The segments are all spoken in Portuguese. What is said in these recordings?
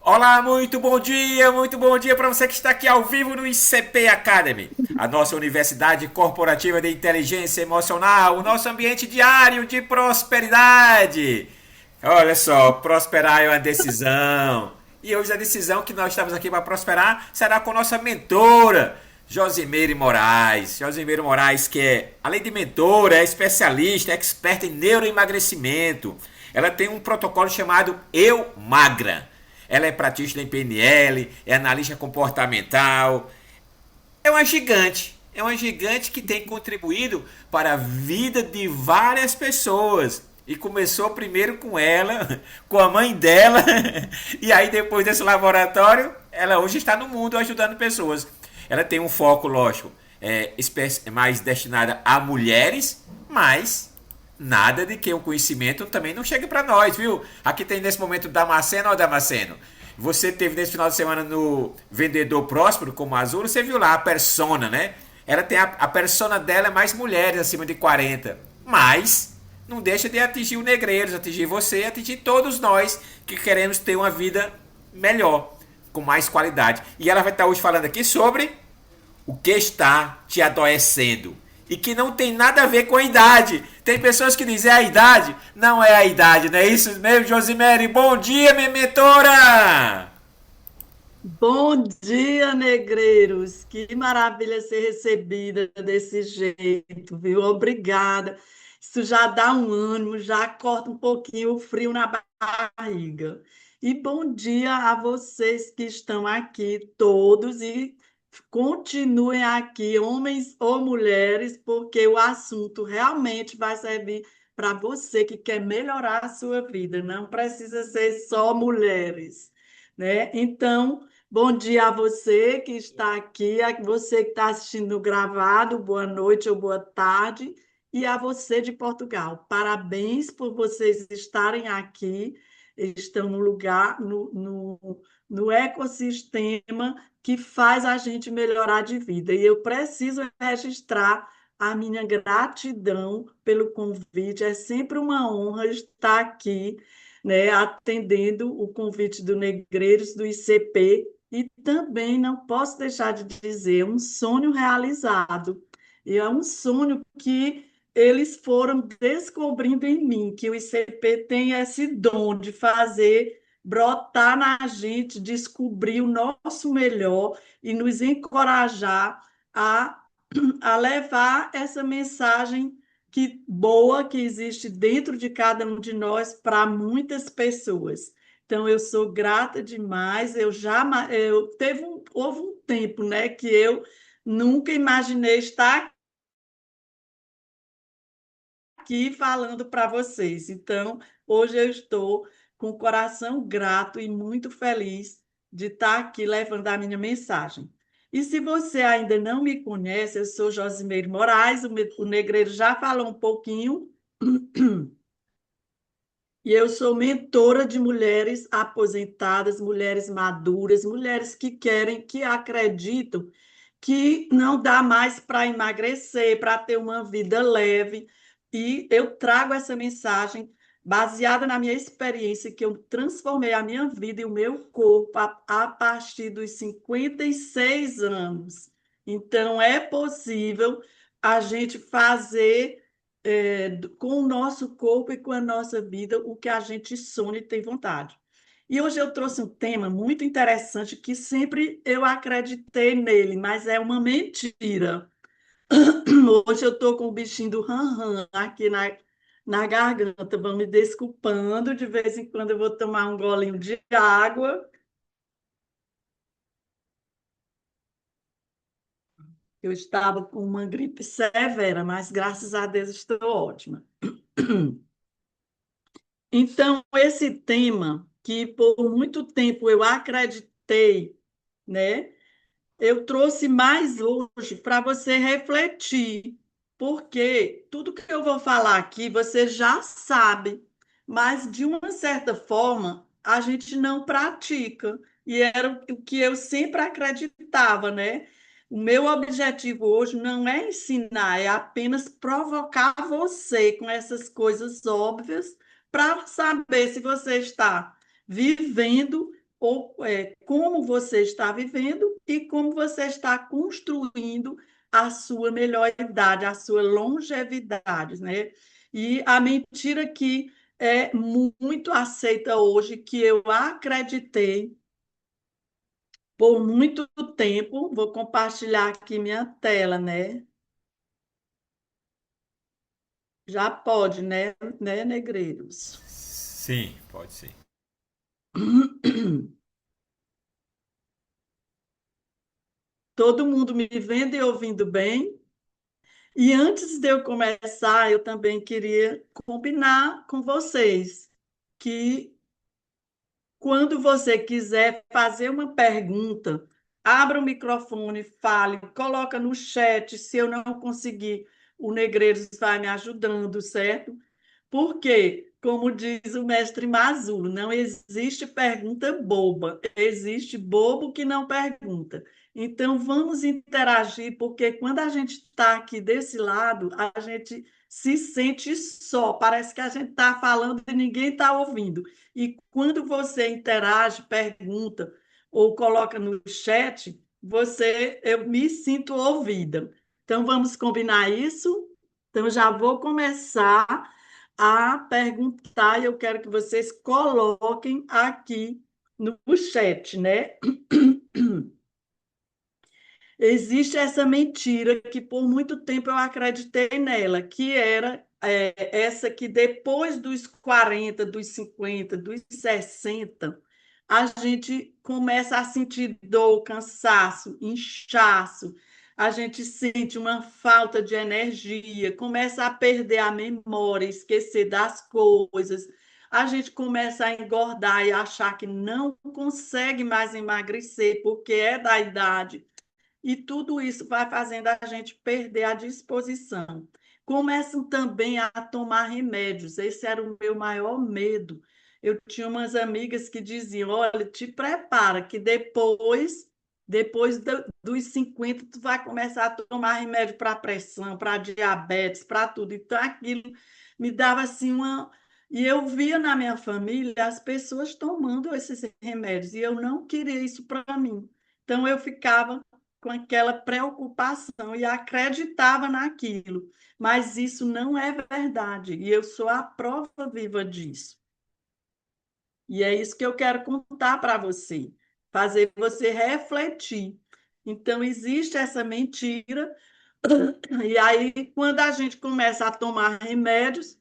Olá, muito bom dia para você que está aqui ao vivo no ICP Academy, a nossa Universidade Corporativa de Inteligência Emocional, o nosso ambiente diário de prosperidade. Olha só, prosperar é uma decisão. E hoje a decisão que nós estamos aqui para prosperar será com nossa mentora, Josimeire Moraes. Josimeire Moraes, que é, além de mentora, é especialista, é experta em neuroemagrecimento. Ela tem um protocolo chamado Eu Magra. Ela é praticante em PNL, é analista comportamental. É uma gigante que tem contribuído para a vida de várias pessoas. E começou primeiro com ela, com a mãe dela, e aí depois desse laboratório, ela hoje está no mundo ajudando pessoas. Ela tem um foco, lógico, mais destinada a mulheres, mas nada de que o conhecimento também não chegue para nós, viu? Aqui tem nesse momento Damasceno ou Damasceno. Você teve nesse final de semana no Vendedor Próspero, como Azul, você viu lá a persona, né? Ela tem a persona dela é mais mulheres acima de 40, mas não deixa de atingir o Negreiros, atingir você, atingir todos nós que queremos ter uma vida melhor, com mais qualidade. E ela vai estar hoje falando aqui sobre o que está te adoecendo e que não tem nada a ver com a idade. Tem pessoas que dizem a idade, não é a idade, não é isso mesmo, Josimere? Bom dia, minha mentora! Bom dia, negreiros! Que maravilha ser recebida desse jeito, viu? Obrigada. Isso já dá um ânimo, já corta um pouquinho o frio na barriga. E bom dia a vocês que estão aqui, todos, e continuem aqui, homens ou mulheres, porque o assunto realmente vai servir para você que quer melhorar a sua vida. Não precisa ser só mulheres, né? Então. Bom dia a você que está aqui, a você que está assistindo no gravado, boa noite ou boa tarde, e a você de Portugal. Parabéns por vocês estarem aqui, estão no lugar, no ecossistema que faz a gente melhorar de vida. E eu preciso registrar a minha gratidão pelo convite. É sempre uma honra estar aqui, né, atendendo o convite do Negreiros do ICP, e também não posso deixar de dizer, um sonho realizado. E é um sonho que eles foram descobrindo em mim, que o ICP tem esse dom de fazer brotar na gente, descobrir o nosso melhor e nos encorajar a, a levar essa mensagem que boa que existe dentro de cada um de nós para muitas pessoas. Então, eu sou grata demais. Houve um tempo, né, que eu nunca imaginei estar aqui falando para vocês. Então, hoje eu estou com o coração grato e muito feliz de estar aqui levando a minha mensagem. E se você ainda não me conhece, eu sou Josimeire Moraes, o Negreiro já falou um pouquinho, e eu sou mentora de mulheres aposentadas, mulheres maduras, mulheres que querem, que acreditam que não dá mais para emagrecer, para ter uma vida leve. E eu trago essa mensagem baseada na minha experiência, que eu transformei a minha vida e o meu corpo a partir dos 56 anos. Então, é possível a gente fazer com o nosso corpo e com a nossa vida o que a gente sonha e tem vontade. E hoje eu trouxe um tema muito interessante que sempre eu acreditei nele, mas é uma mentira. Hoje eu estou com o bichinho do ran-ran aqui na garganta. Vão me desculpando, de vez em quando eu vou tomar um golinho de água. Eu estava com uma gripe severa, mas graças a Deus estou ótima. Então, esse tema que por muito tempo eu acreditei, né? Eu trouxe mais hoje para você refletir, porque tudo que eu vou falar aqui você já sabe, mas de uma certa forma a gente não pratica. E era o que eu sempre acreditava, né? O meu objetivo hoje não é ensinar, é apenas provocar você com essas coisas óbvias para saber se você está vivendo como você está vivendo e como você está construindo a sua melhor idade, a sua longevidade, né? E a mentira que é muito aceita hoje, que eu acreditei por muito tempo, vou compartilhar aqui minha tela, né? Já pode, né, negreiros? Sim, pode sim. Todo mundo me vendo e ouvindo bem? E antes de eu começar, eu também queria combinar com vocês que quando você quiser fazer uma pergunta, abra o microfone, fale, coloca no chat. Se eu não conseguir, o Negreiros vai me ajudando, certo? Porque, como diz o mestre Mazulo, não existe pergunta boba, existe bobo que não pergunta. Então, vamos interagir, porque quando a gente está aqui desse lado, a gente se sente só, parece que a gente está falando e ninguém está ouvindo. E quando você interage, pergunta ou coloca no chat, eu me sinto ouvida. Então, vamos combinar isso? Então, já vou começar a perguntar, e eu quero que vocês coloquem aqui no chat, né? Existe essa mentira que por muito tempo eu acreditei nela, que era essa que depois dos 40, dos 50, dos 60, a gente começa a sentir dor, cansaço, inchaço, a gente sente uma falta de energia, começa a perder a memória, esquecer das coisas, a gente começa a engordar e achar que não consegue mais emagrecer porque é da idade e tudo isso vai fazendo a gente perder a disposição. Começam também a tomar remédios. Esse era o meu maior medo. Eu tinha umas amigas que diziam: olha, te prepara, que dos 50, tu vai começar a tomar remédio para pressão, para diabetes, para tudo. Então, aquilo me dava assim uma. E eu via na minha família as pessoas tomando esses remédios, e eu não queria isso para mim. Então, eu ficava com aquela preocupação e acreditava naquilo. Mas isso não é verdade, e eu sou a prova viva disso. E é isso que eu quero contar para você, fazer você refletir. Então, existe essa mentira, e aí, quando a gente começa a tomar remédios,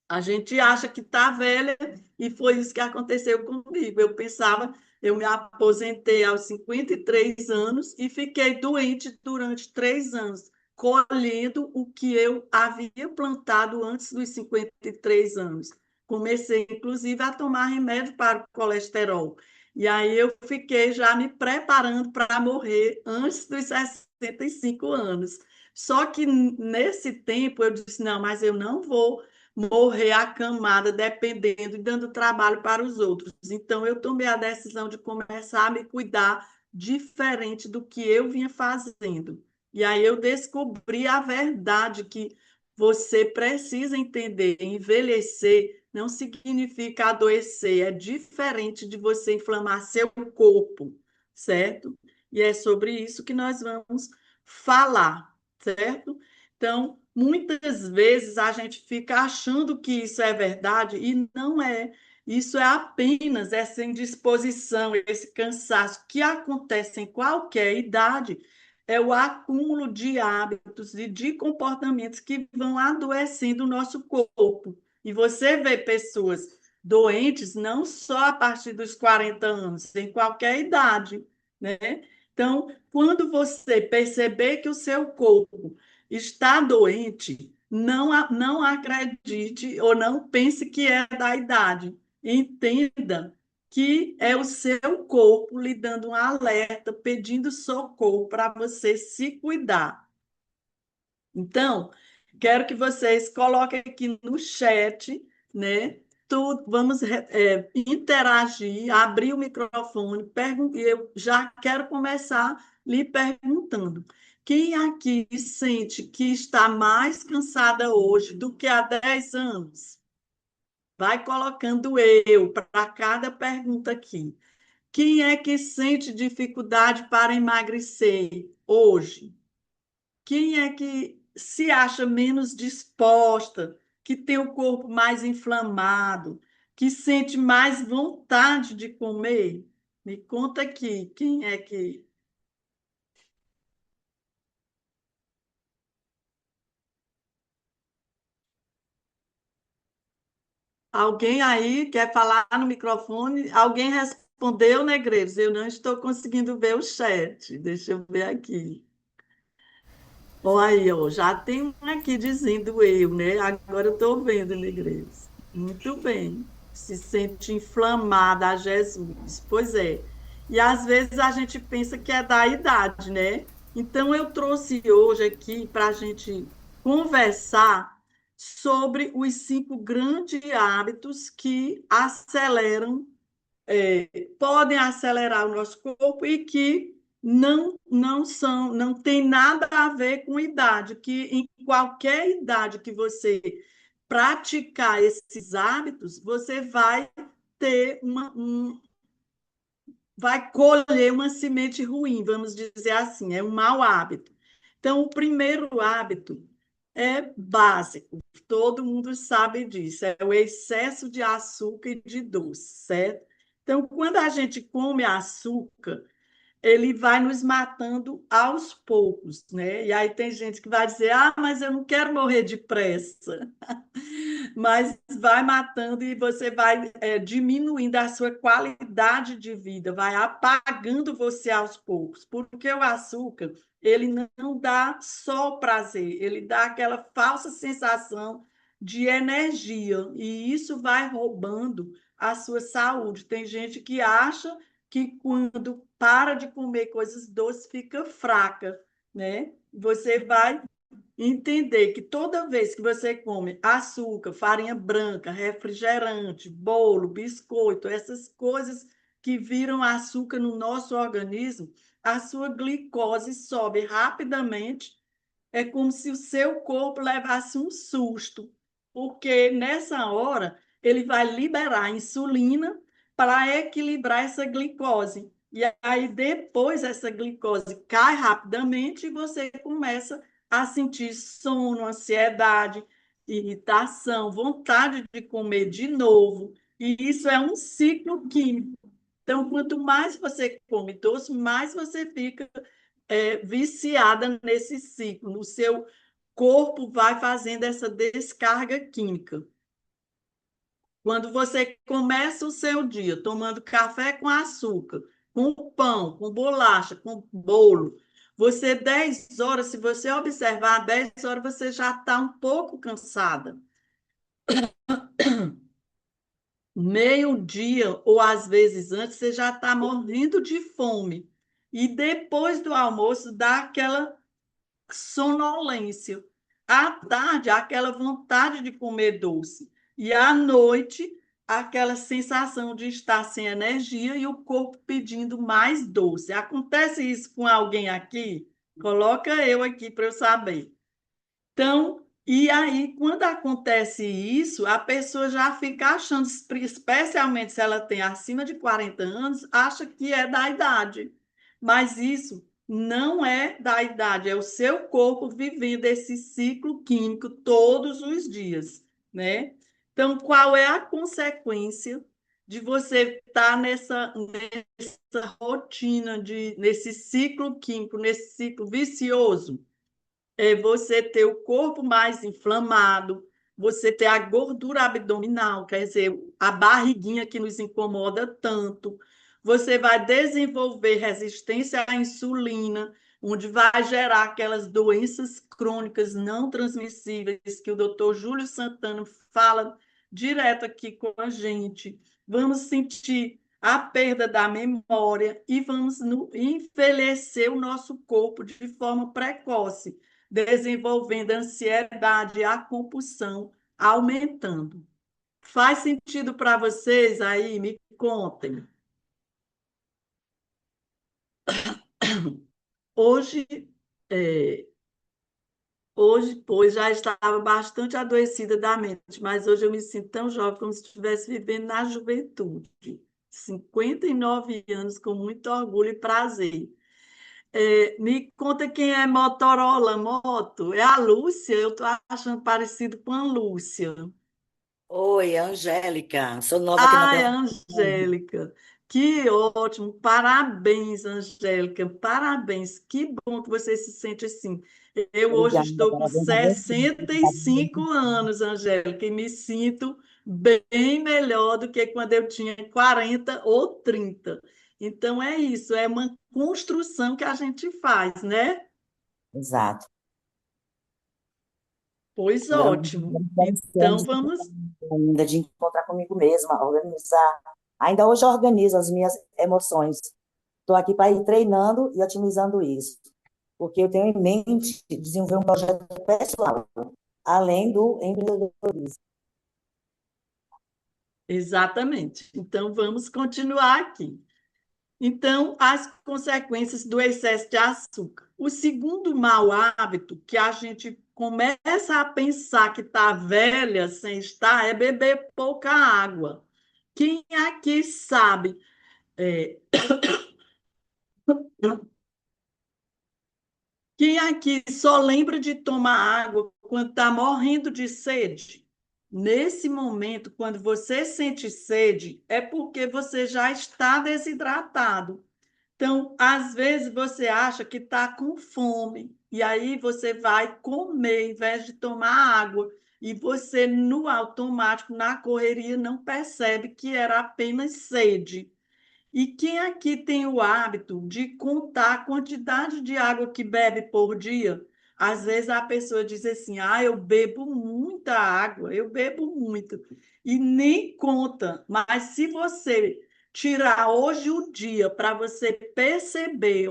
a gente acha que está velha e foi isso que aconteceu comigo. Eu pensava, eu me aposentei aos 53 anos e fiquei doente durante 3 anos, colhendo o que eu havia plantado antes dos 53 anos. Comecei, inclusive, a tomar remédio para o colesterol. E aí eu fiquei já me preparando para morrer antes dos 65 anos. Só que nesse tempo eu disse: não, mas eu não vou morrer acamada, dependendo e dando trabalho para os outros. Então, eu tomei a decisão de começar a me cuidar diferente do que eu vinha fazendo. E aí eu descobri a verdade que você precisa entender. Envelhecer não significa adoecer, é diferente de você inflamar seu corpo, certo? E é sobre isso que nós vamos falar, certo? Então, muitas vezes a gente fica achando que isso é verdade e não é. Isso é apenas essa indisposição, esse cansaço que acontece em qualquer idade, é o acúmulo de hábitos e de comportamentos que vão adoecendo o nosso corpo. E você vê pessoas doentes não só a partir dos 40 anos, em qualquer idade, né? Então, quando você perceber que o seu corpo está doente, não acredite ou não pense que é da idade. Entenda que é o seu corpo lhe dando um alerta, pedindo socorro para você se cuidar. Então, quero que vocês coloquem aqui no chat, né? Vamos interagir, abrir o microfone. Eu já quero começar lhe perguntando. Quem aqui sente que está mais cansada hoje do que há 10 anos? vai colocando eu para cada pergunta aqui. Quem é que sente dificuldade para emagrecer hoje? Quem é que se acha menos disposta, que tem o corpo mais inflamado, que sente mais vontade de comer? Me conta aqui, quem é que. Alguém aí quer falar no microfone? Alguém respondeu, Negreiros? Eu não estou conseguindo ver o chat. Deixa eu ver aqui. Olha aí, ó, já tem um aqui dizendo eu, né? Agora eu estou vendo, Negreiros. Muito bem. Se sente inflamada a Jesus. Pois é. E às vezes a gente pensa que é da idade, né? Então eu trouxe hoje aqui para a gente conversar sobre os 5 grandes hábitos que aceleram podem acelerar o nosso corpo e que não tem nada a ver com idade, que em qualquer idade que você praticar esses hábitos, você vai ter vai colher uma semente ruim, vamos dizer assim, é um mau hábito. Então, o primeiro hábito é básico, todo mundo sabe disso, é o excesso de açúcar e de doce, certo? Então, quando a gente come açúcar, ele vai nos matando aos poucos, né? E aí tem gente que vai dizer: ah, mas eu não quero morrer depressa, mas vai matando e você vai diminuindo a sua qualidade de vida, vai apagando você aos poucos, porque o açúcar, ele não dá só prazer, ele dá aquela falsa sensação de energia, e isso vai roubando a sua saúde. Tem gente que acha que quando para de comer coisas doces fica fraca, né? Você vai entender que toda vez que você come açúcar, farinha branca, refrigerante, bolo, biscoito, essas coisas que viram açúcar no nosso organismo, a sua glicose sobe rapidamente. É como se o seu corpo levasse um susto, porque nessa hora ele vai liberar insulina para equilibrar essa glicose. E aí depois essa glicose cai rapidamente e você começa a sentir sono, ansiedade, irritação, vontade de comer de novo. E isso é um ciclo químico. Então, quanto mais você come doce, mais você fica viciada nesse ciclo. O seu corpo vai fazendo essa descarga química. Quando você começa o seu dia tomando café com açúcar, com pão, com bolacha, com bolo, você 10 horas, se você observar, 10 horas você já está um pouco cansada. Meio-dia, ou às vezes antes, você já está morrendo de fome. E depois do almoço, dá aquela sonolência. À tarde, aquela vontade de comer doce. E à noite, aquela sensação de estar sem energia e o corpo pedindo mais doce. Acontece isso com alguém aqui? Coloca eu aqui para eu saber. Então, e aí, quando acontece isso, a pessoa já fica achando, especialmente se ela tem acima de 40 anos, acha que é da idade. Mas isso não é da idade, é o seu corpo vivendo esse ciclo químico todos os dias, né? Então, qual é a consequência de você estar nessa rotina, nesse ciclo químico, nesse ciclo vicioso? É você ter o corpo mais inflamado, você ter a gordura abdominal, quer dizer, a barriguinha que nos incomoda tanto. Você vai desenvolver resistência à insulina, onde vai gerar aquelas doenças crônicas não transmissíveis que o doutor Júlio Santana fala direto aqui com a gente. Vamos sentir a perda da memória e vamos envelhecer o nosso corpo de forma precoce, desenvolvendo a ansiedade e a compulsão aumentando. Faz sentido para vocês aí? Me contem. Hoje, é, Hoje, pois, já estava bastante adoecida da mente, mas hoje eu me sinto tão jovem como se estivesse vivendo na juventude. 59 anos, com muito orgulho e prazer. Me conta quem é Motorola Moto. É a Lúcia? Eu estou achando parecido com a Lúcia. Oi, Angélica. Sou nova aqui na Ai, plataforma. Angélica, que ótimo! Parabéns, Angélica, parabéns. Que bom que você se sente assim. Eu hoje Obrigada, estou com parabéns a você. 65 anos, Angélica, e me sinto bem melhor do que quando eu tinha 40 ou 30. Então é isso, é uma construção que a gente faz, né? Exato. Pois Agora, ótimo. estamos Então de vamos. ainda de encontrar comigo mesma, organizar. Ainda hoje eu organizo as minhas emoções. Estou aqui para ir treinando e otimizando isso, porque eu tenho em mente desenvolver um projeto pessoal, além do empreendedorismo. Exatamente. Então vamos continuar aqui. Então, as consequências do excesso de açúcar. O segundo mau hábito que a gente começa a pensar que está velha sem estar é beber pouca água. Quem aqui sabe, é, quem aqui só lembra de tomar água quando está morrendo de sede? Nesse momento, quando você sente sede, é porque você já está desidratado. Então, às vezes você acha que está com fome, e aí você vai comer em vez de tomar água, e você, no automático, na correria, não percebe que era apenas sede. E quem aqui tem o hábito de contar a quantidade de água que bebe por dia? Às vezes a pessoa diz assim: ah, eu bebo muita água, eu bebo muito, e nem conta. Mas se você tirar hoje o dia para você perceber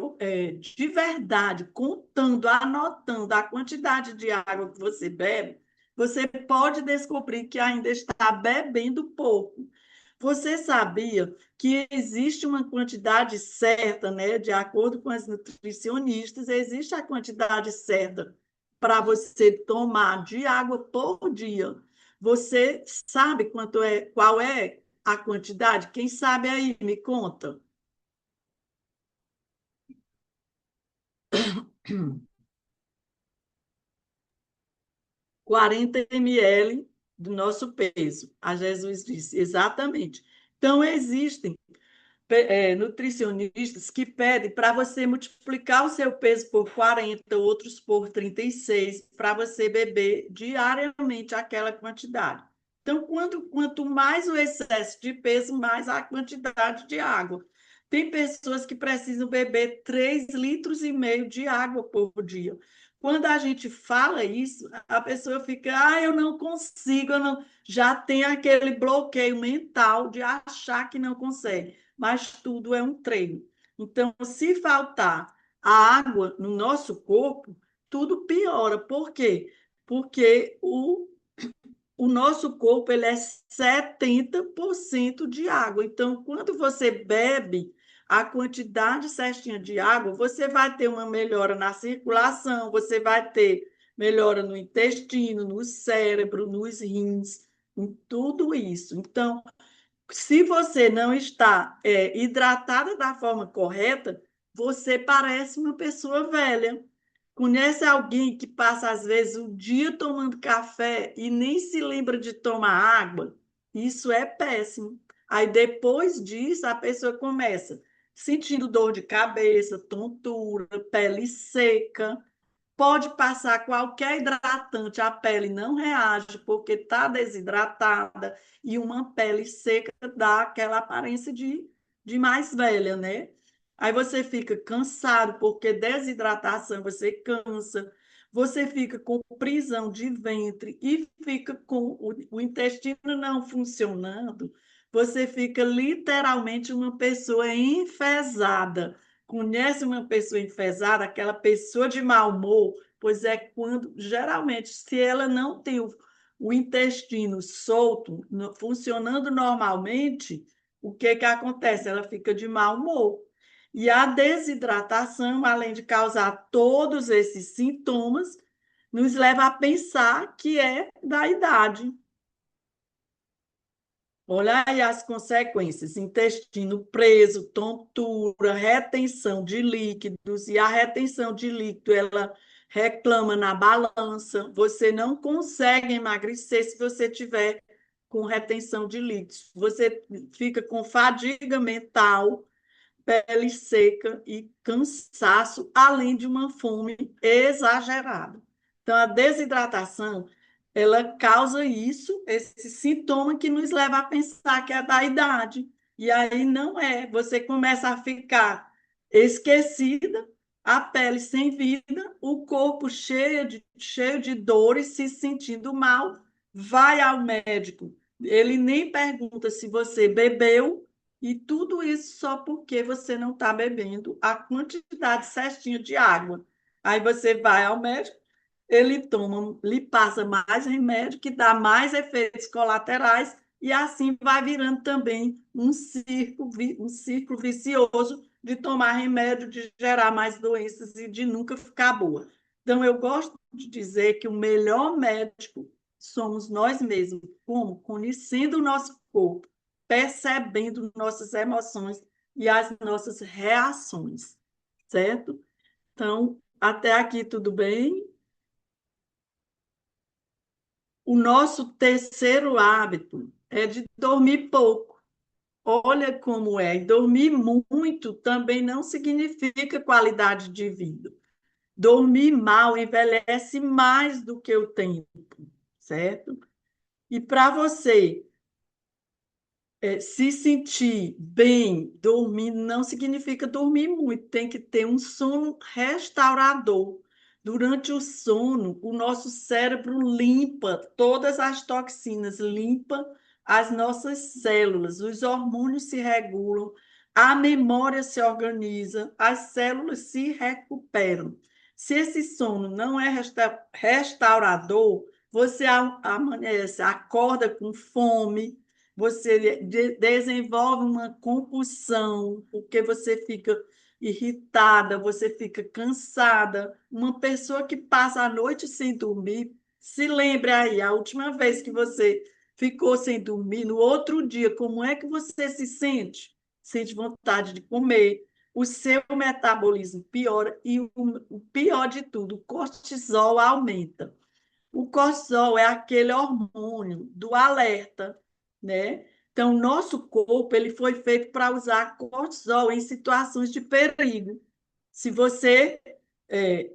de verdade, contando, anotando a quantidade de água que você bebe, você pode descobrir que ainda está bebendo pouco. Você sabia que existe uma quantidade certa, né? De acordo com as nutricionistas, existe a quantidade certa para você tomar de água por dia. Você sabe qual é a quantidade? Quem sabe aí, me conta. 40 ml do nosso peso. A Jesus disse, exatamente. Então, existem nutricionistas que pedem para você multiplicar o seu peso por 40, outros por 36, para você beber diariamente aquela quantidade. Então, quanto mais o excesso de peso, mais a quantidade de água. Tem pessoas que precisam beber 3,5 litros de água por dia. Quando a gente fala isso, a pessoa fica, eu não consigo, eu não... já tem aquele bloqueio mental de achar que não consegue, mas tudo é um treino. Então, se faltar a água no nosso corpo, tudo piora. Por quê? Porque o nosso corpo ele é 70% de água. Então, quando você bebe a quantidade certinha de água, você vai ter uma melhora na circulação, você vai ter melhora no intestino, no cérebro, nos rins, em tudo isso. Então, se você não está hidratada da forma correta, você parece uma pessoa velha. Conhece alguém que passa, às vezes, o dia tomando café e nem se lembra de tomar água? Isso é péssimo. Aí, depois disso, a pessoa começa sentindo dor de cabeça, tontura, pele seca. Pode passar qualquer hidratante, a pele não reage porque está desidratada e uma pele seca dá aquela aparência de mais velha, né? Aí você fica cansado porque desidratação você cansa, você fica com prisão de ventre e fica com o intestino não funcionando, você fica literalmente uma pessoa enfesada. Conhece uma pessoa enfesada, aquela pessoa de mau humor? Pois é quando, geralmente, se ela não tem o intestino solto, funcionando normalmente, o que que acontece? Ela fica de mau humor. E a desidratação, além de causar todos esses sintomas, nos leva a pensar que é da idade. Olha aí as consequências: intestino preso, tontura, retenção de líquidos, e a retenção de líquido, ela reclama na balança. Você não consegue emagrecer se você tiver com retenção de líquidos. Você fica com fadiga mental, pele seca e cansaço, além de uma fome exagerada. Então, a desidratação, ela causa isso, esse sintoma que nos leva a pensar que é da idade. E aí não é. Você começa a ficar esquecida, a pele sem vida, o corpo cheio de dores, se sentindo mal, vai ao médico. Ele nem pergunta se você bebeu, e tudo isso só porque você não está bebendo a quantidade certinha de água. Aí você vai ao médico, ele toma, lhe passa mais remédio, que dá mais efeitos colaterais, e assim vai virando também um círculo vicioso de tomar remédio, de gerar mais doenças e de nunca ficar boa. Então, eu gosto de dizer que o melhor médico somos nós mesmos. Como? Conhecendo o nosso corpo, percebendo nossas emoções e as nossas reações, certo? Então, até aqui tudo bem? O nosso terceiro hábito é de dormir pouco. Olha como é. E dormir muito também não significa qualidade de vida. Dormir mal envelhece mais do que o tempo, certo? E para você se sentir bem dormindo não significa dormir muito, tem que ter um sono restaurador. Durante o sono, o nosso cérebro limpa todas as toxinas, limpa as nossas células, os hormônios se regulam, a memória se organiza, as células se recuperam. Se esse sono não é restaurador, você amanhece, acorda com fome, você desenvolve uma compulsão, porque você fica irritada, você fica cansada. Uma pessoa que passa a noite sem dormir, se lembre aí, a última vez que você ficou sem dormir, no outro dia, como é que você se sente? Sente vontade de comer, o seu metabolismo piora e o pior de tudo, o cortisol aumenta. O cortisol é aquele hormônio do alerta, né? Então, o nosso corpo ele foi feito para usar cortisol em situações de perigo. Se você é,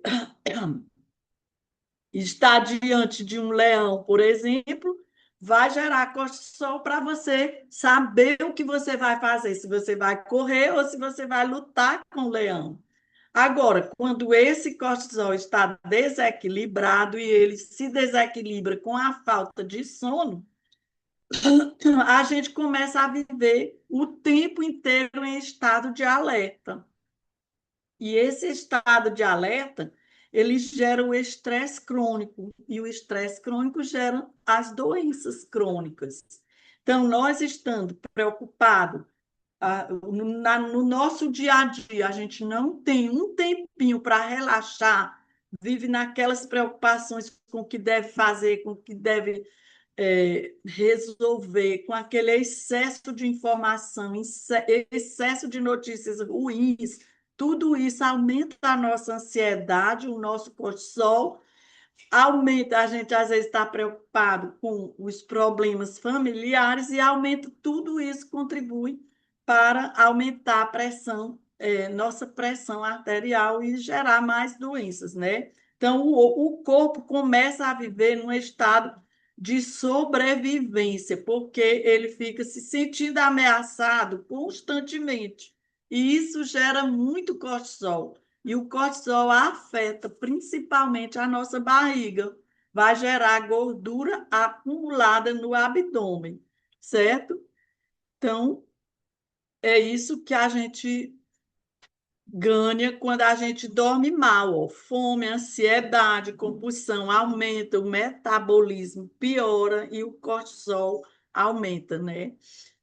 está diante de um leão, por exemplo, vai gerar cortisol para você saber o que você vai fazer, se você vai correr ou se você vai lutar com o leão. Agora, quando esse cortisol está desequilibrado e ele se desequilibra com a falta de sono, a gente começa a viver o tempo inteiro em estado de alerta. E esse estado de alerta, ele gera o estresse crônico, e o estresse crônico gera as doenças crônicas. Então, nós estando preocupados no nosso dia a dia, a gente não tem um tempinho para relaxar, vive naquelas preocupações com o que deve fazer, com o que deve resolver, com aquele excesso de informação, excesso de notícias ruins, tudo isso aumenta a nossa ansiedade, o nosso cortisol, aumenta, a gente às vezes está preocupado com os problemas familiares e aumenta, tudo isso contribui para aumentar a pressão, nossa pressão arterial e gerar mais doenças, né? Então, o corpo começa a viver num estado de sobrevivência, porque ele fica se sentindo ameaçado constantemente. E isso gera muito cortisol. E o cortisol afeta principalmente a nossa barriga, vai gerar gordura acumulada no abdômen, certo? Então, é isso que a gente ganha quando a gente dorme mal, ó. Fome, ansiedade, compulsão aumenta, o metabolismo piora e o cortisol aumenta, né?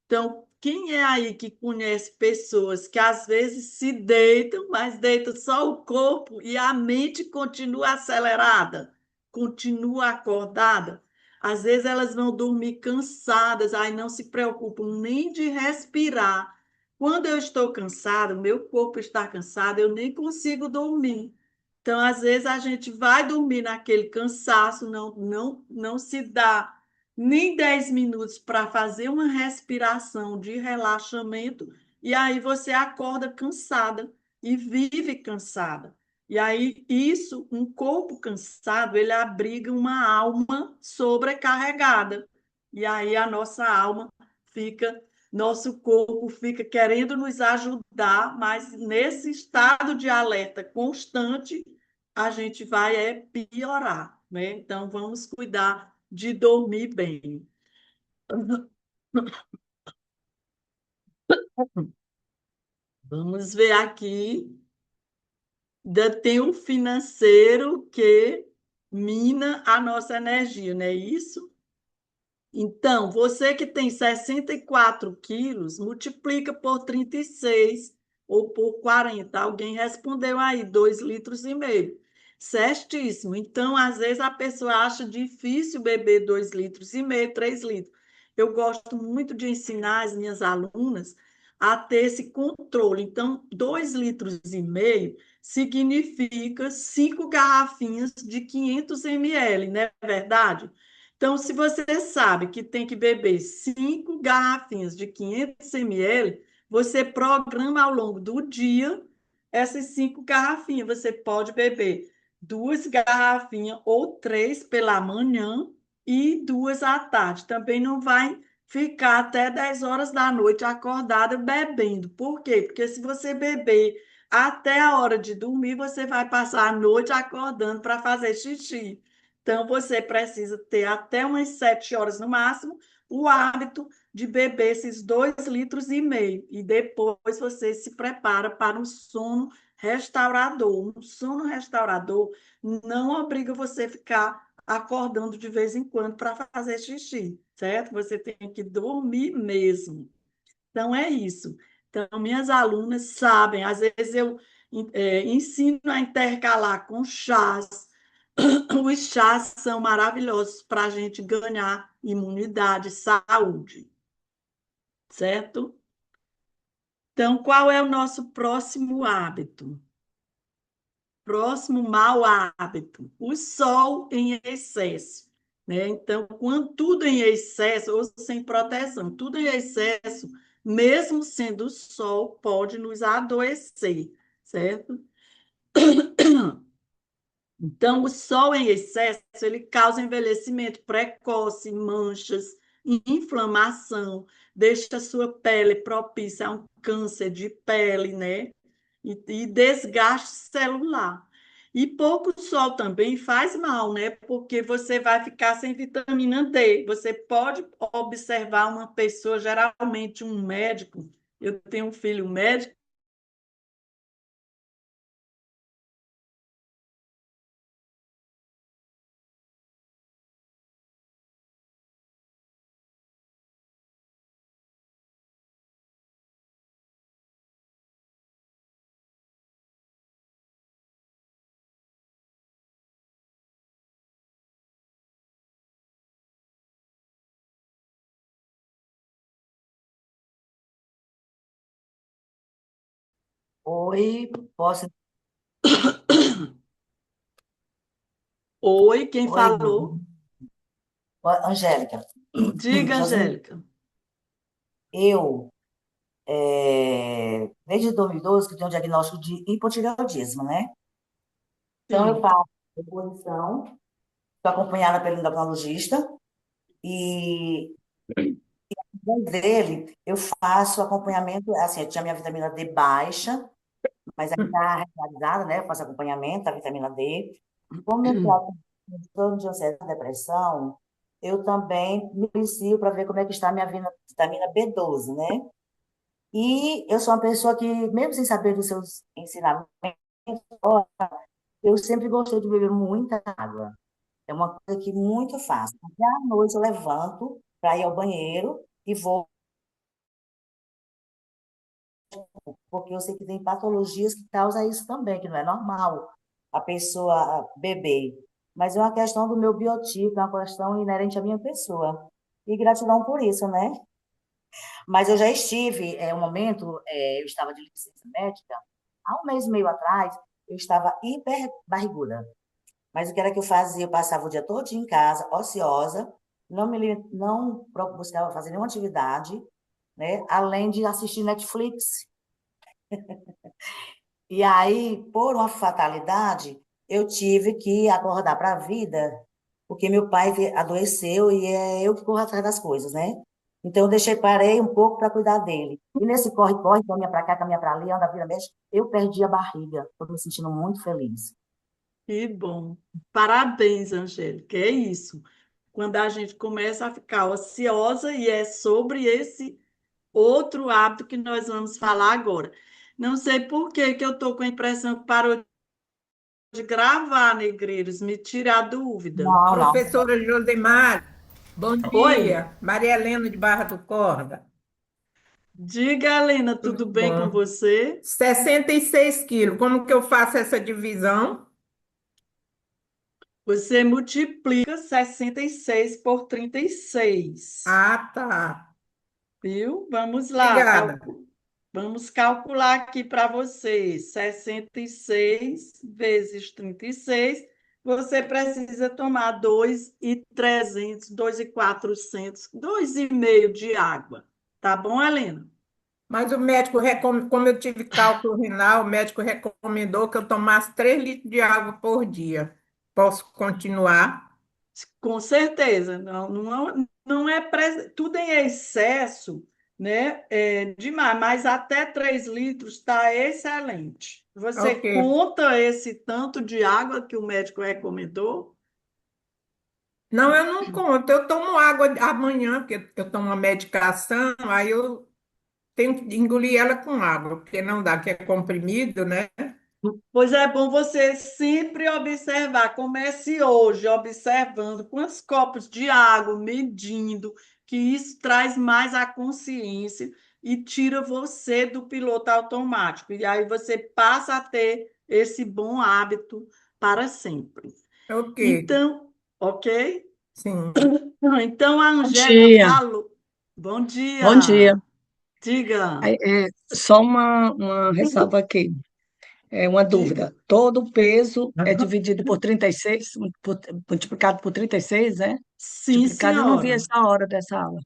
Então, quem é aí que conhece pessoas que às vezes se deitam, mas deitam só o corpo e a mente continua acelerada? continua acordada, às vezes elas vão dormir cansadas, aí não se preocupam nem de respirar. Quando eu estou cansada, meu corpo está cansado, eu nem consigo dormir. Então, às vezes, a gente vai dormir naquele cansaço, não se dá nem 10 minutos para fazer uma respiração de relaxamento, e aí você acorda cansada e vive cansada. E aí, isso, um corpo cansado, ele abriga uma alma sobrecarregada. E aí a nossa alma fica, nosso corpo fica querendo nos ajudar, mas nesse estado de alerta constante, a gente vai piorar, né? Então, vamos cuidar de dormir bem. Vamos ver aqui. Ainda tem o financeiro que mina a nossa energia, não é isso? Então, você que tem 64 quilos, multiplica por 36 ou por 40. Alguém respondeu aí, 2,5 litros. Certíssimo. Então, às vezes, a pessoa acha difícil beber 2,5 litros, 3 litros. Eu gosto muito de ensinar as minhas alunas a ter esse controle. Então, 2,5 litros significa 5 garrafinhas de 500 ml, não é verdade? Então, se você sabe que tem que beber 5 garrafinhas de 500 ml, você programa ao longo do dia essas 5 garrafinhas. Você pode beber 2 garrafinhas ou 3 pela manhã e 2 à tarde. Também não vai ficar até 10 horas da noite acordada bebendo. Por quê? Porque se você beber até a hora de dormir, você vai passar a noite acordando para fazer xixi. Então, você precisa ter até umas 7 horas no máximo o hábito de beber esses 2,5 litros. E depois você se prepara para um sono restaurador. Um sono restaurador não obriga você a ficar acordando de vez em quando para fazer xixi, certo? Você tem que dormir mesmo. Então, é isso. Então, minhas alunas sabem, às vezes eu ensino a intercalar com chás. Os chás são maravilhosos para a gente ganhar imunidade, saúde, certo? Então, qual é o nosso próximo hábito? Próximo mau hábito, o sol em excesso, né? Então, quando tudo em excesso, ou sem proteção, tudo em excesso, mesmo sendo sol, pode nos adoecer, certo? Então, o sol em excesso, ele causa envelhecimento precoce, manchas, inflamação, deixa a sua pele propícia a um câncer de pele, né? E desgaste celular. E pouco sol também faz mal, né? Porque você vai ficar sem vitamina D. Você pode observar uma pessoa, geralmente um médico. Eu tenho um filho médico. Oi, posso? Oi, quem Oi, falou? Angélica. Diga, Josi, Angélica. eu, desde 2012, que eu tenho um diagnóstico de hipotireoidismo, né? Então, eu Sim. faço reposição, estou acompanhada pelo endocrinologista, e além dele, eu faço acompanhamento, assim, eu tinha minha vitamina D baixa, mas aí está regularizada, né? Eu faço acompanhamento da vitamina D. Como eu trato de transtorno de ansiedade e depressão, eu também me policio para ver como é que está a minha vitamina B12, né? E eu sou uma pessoa que, mesmo sem saber dos seus ensinamentos, eu sempre gostei de beber muita água. É uma coisa que muito faço. Até à noite eu levanto para ir ao banheiro e vou, porque eu sei que tem patologias que causam isso também, que não é normal a pessoa beber. mas é uma questão do meu biotipo, é uma questão inerente à minha pessoa. E gratidão por isso, né? Mas eu já estive, um momento, eu estava de licença médica, há um mês e meio atrás, eu estava hiper barriguda. Mas o que era que eu fazia? Eu passava o dia todo em casa, ociosa, não buscava fazer nenhuma atividade, né? Além de assistir Netflix. E aí, por uma fatalidade, eu tive que acordar para a vida, porque meu pai adoeceu e é eu que corro atrás das coisas, né? Então, parei um pouco para cuidar dele. E nesse corre-corre, caminha para cá, caminha para ali, anda, vira, mexe, eu perdi a barriga. Estou me sentindo muito feliz. Que bom. Parabéns, Angélica. É isso. Quando a gente começa a ficar ociosa, e é sobre esse outro hábito que nós vamos falar agora. Não sei por que que eu estou com a impressão que parou de gravar, Negreiros, me tira a dúvida. Não, não. Professora Josemar, bom Oi, dia. Maria Helena de Barra do Corda. diga, Helena, Tudo tudo bem com bom? você? 66 quilos. Como que eu faço essa divisão? Você multiplica 66 por 36, Ah, tá. viu? Vamos lá, Obrigada. vamos calcular aqui para você. 66 vezes 36. Você precisa tomar 2.300, 2.400, 2,5 de água. Tá bom, Helena? Mas o médico, como eu tive cálculo renal, o médico recomendou que eu tomasse 3 litros de água por dia. Posso continuar? Com certeza, não é tudo em excesso, né? É demais, mas até 3 litros está excelente. Você Ok. conta esse tanto de água que o médico recomendou? Não, eu não conto. Eu tomo água amanhã, porque eu tomo uma medicação, aí eu tenho que engolir ela com água, porque não dá, que é comprimido, né? Pois é bom você sempre observar. Comece hoje observando quantos copos de água, medindo, que isso traz mais a consciência e tira você do piloto automático. E aí você passa a ter esse bom hábito para sempre. Ok, Então, ok? sim. Então a Bom Angélica dia, falou. Bom bom dia. dia. Diga. Só uma ressalva aqui, uma Diga. dúvida. Todo o peso é dividido por 36, multiplicado por 36, é? Sim, Multiplicado, eu não vi senhora. essa hora dessa aula.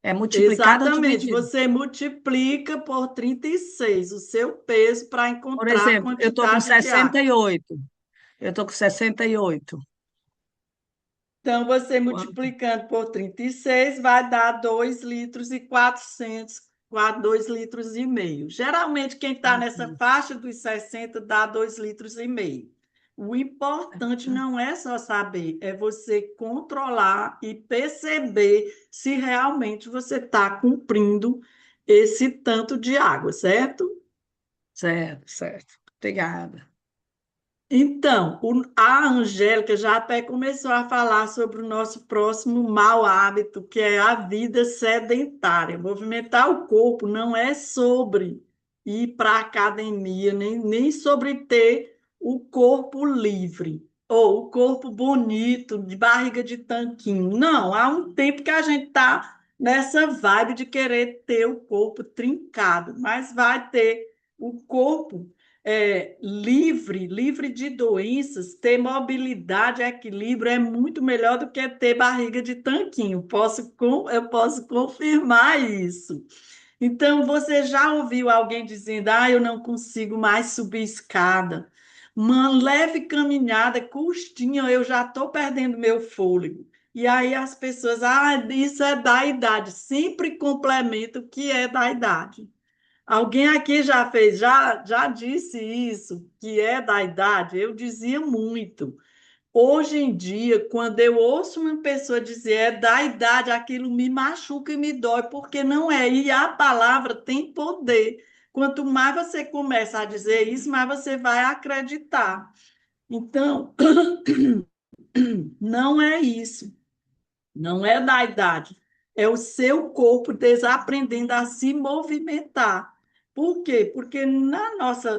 É multiplicado ou Exatamente, dividido? você multiplica por 36 o seu peso para Por encontrar a exemplo, eu estou com quantidade de água. 68. Eu estou com 68. Então, você Quanto? multiplicando por 36 vai dar 2,4 litros, 2,5 litros. Geralmente, quem está nessa Uhum. faixa dos 60 dá 2,5 litros. O importante não é só saber, é você controlar e perceber se realmente você está cumprindo esse tanto de água, certo? Certo, certo. Obrigada. Então, a Angélica já até começou a falar sobre o nosso próximo mau hábito, que é a vida sedentária. Movimentar o corpo não é sobre ir para a academia, nem sobre ter o corpo livre ou o corpo bonito, de barriga de tanquinho. Não, há um tempo que a gente está nessa vibe de querer ter o corpo trincado, mas vai ter o corpo livre de doenças, ter mobilidade, equilíbrio é muito melhor do que ter barriga de tanquinho. Eu posso confirmar isso. Então, você já ouviu alguém dizendo: ah, eu não consigo mais subir escada. Uma leve caminhada, custinha, eu já estou perdendo meu fôlego. E aí as pessoas, isso é da idade. Sempre complementa o que é da idade. Alguém aqui já disse isso, que é da idade? Eu dizia muito. Hoje em dia, quando eu ouço uma pessoa dizer é da idade, aquilo me machuca e me dói, porque não é. E a palavra tem poder. Quanto mais você começa a dizer isso, mais você vai acreditar. Então, não é isso. Não é da idade, é o seu corpo desaprendendo a se movimentar. Por quê? Porque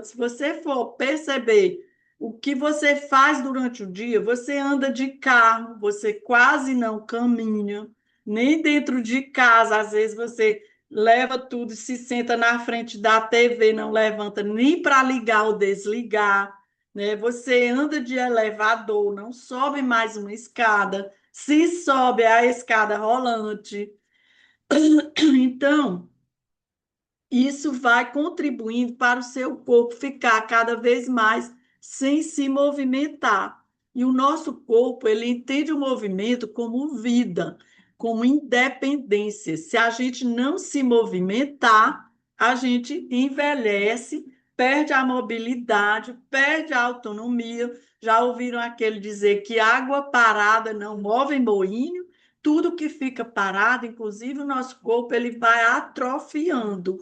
se você for perceber, o que você faz durante o dia? Você anda de carro, você quase não caminha, nem dentro de casa. Às vezes você leva tudo, se senta na frente da TV, não levanta nem para ligar ou desligar, né? Você anda de elevador, não sobe mais uma escada. Se sobe é a escada rolante. Então, isso vai contribuindo para o seu corpo ficar cada vez mais sem se movimentar. E o nosso corpo, ele entende o movimento como vida, como independência. Se a gente não se movimentar, a gente envelhece, perde a mobilidade, perde a autonomia. Já ouviram aquele dizer que água parada não move moinho? Tudo que fica parado, inclusive o nosso corpo, ele vai atrofiando.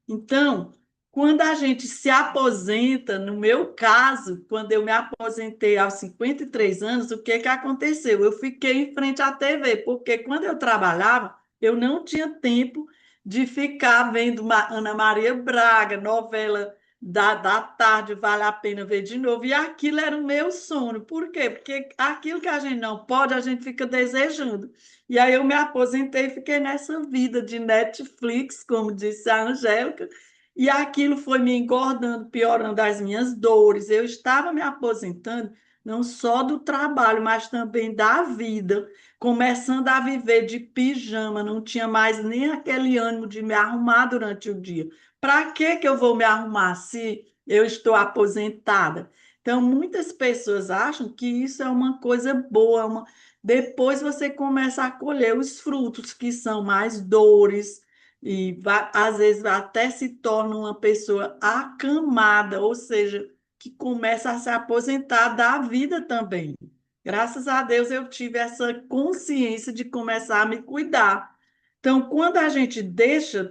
Então, quando a gente se aposenta, no meu caso, quando eu me aposentei aos 53 anos, o que que aconteceu? Eu fiquei em frente à TV, porque quando eu trabalhava, eu não tinha tempo de ficar vendo Ana Maria Braga, novela da tarde, vale a pena ver de novo. E aquilo era o meu sono. Por quê? Porque aquilo que a gente não pode, a gente fica desejando. E aí eu me aposentei e fiquei nessa vida de Netflix, como disse a Angélica, e aquilo foi me engordando, piorando as minhas dores. Eu estava me aposentando não só do trabalho, mas também da vida, começando a viver de pijama, não tinha mais nem aquele ânimo de me arrumar durante o dia. Para que que eu vou me arrumar se eu estou aposentada? Então, muitas pessoas acham que isso é uma coisa boa, depois você começa a colher os frutos, que são mais dores, e às vezes até se torna uma pessoa acamada, ou seja, que começa a se aposentar da vida também. Graças a Deus eu tive essa consciência de começar a me cuidar. Então, quando a gente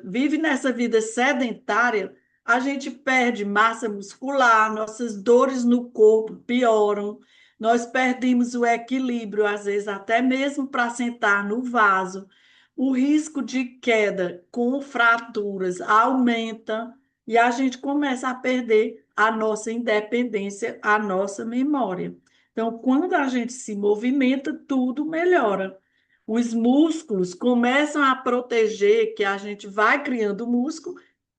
vive nessa vida sedentária, a gente perde massa muscular, nossas dores no corpo pioram, nós perdemos o equilíbrio, às vezes até mesmo para sentar no vaso. O risco de queda com fraturas aumenta e a gente começa a perder a nossa independência, a nossa memória. Então, quando a gente se movimenta, tudo melhora. Os músculos começam a proteger, que a gente vai criando músculo,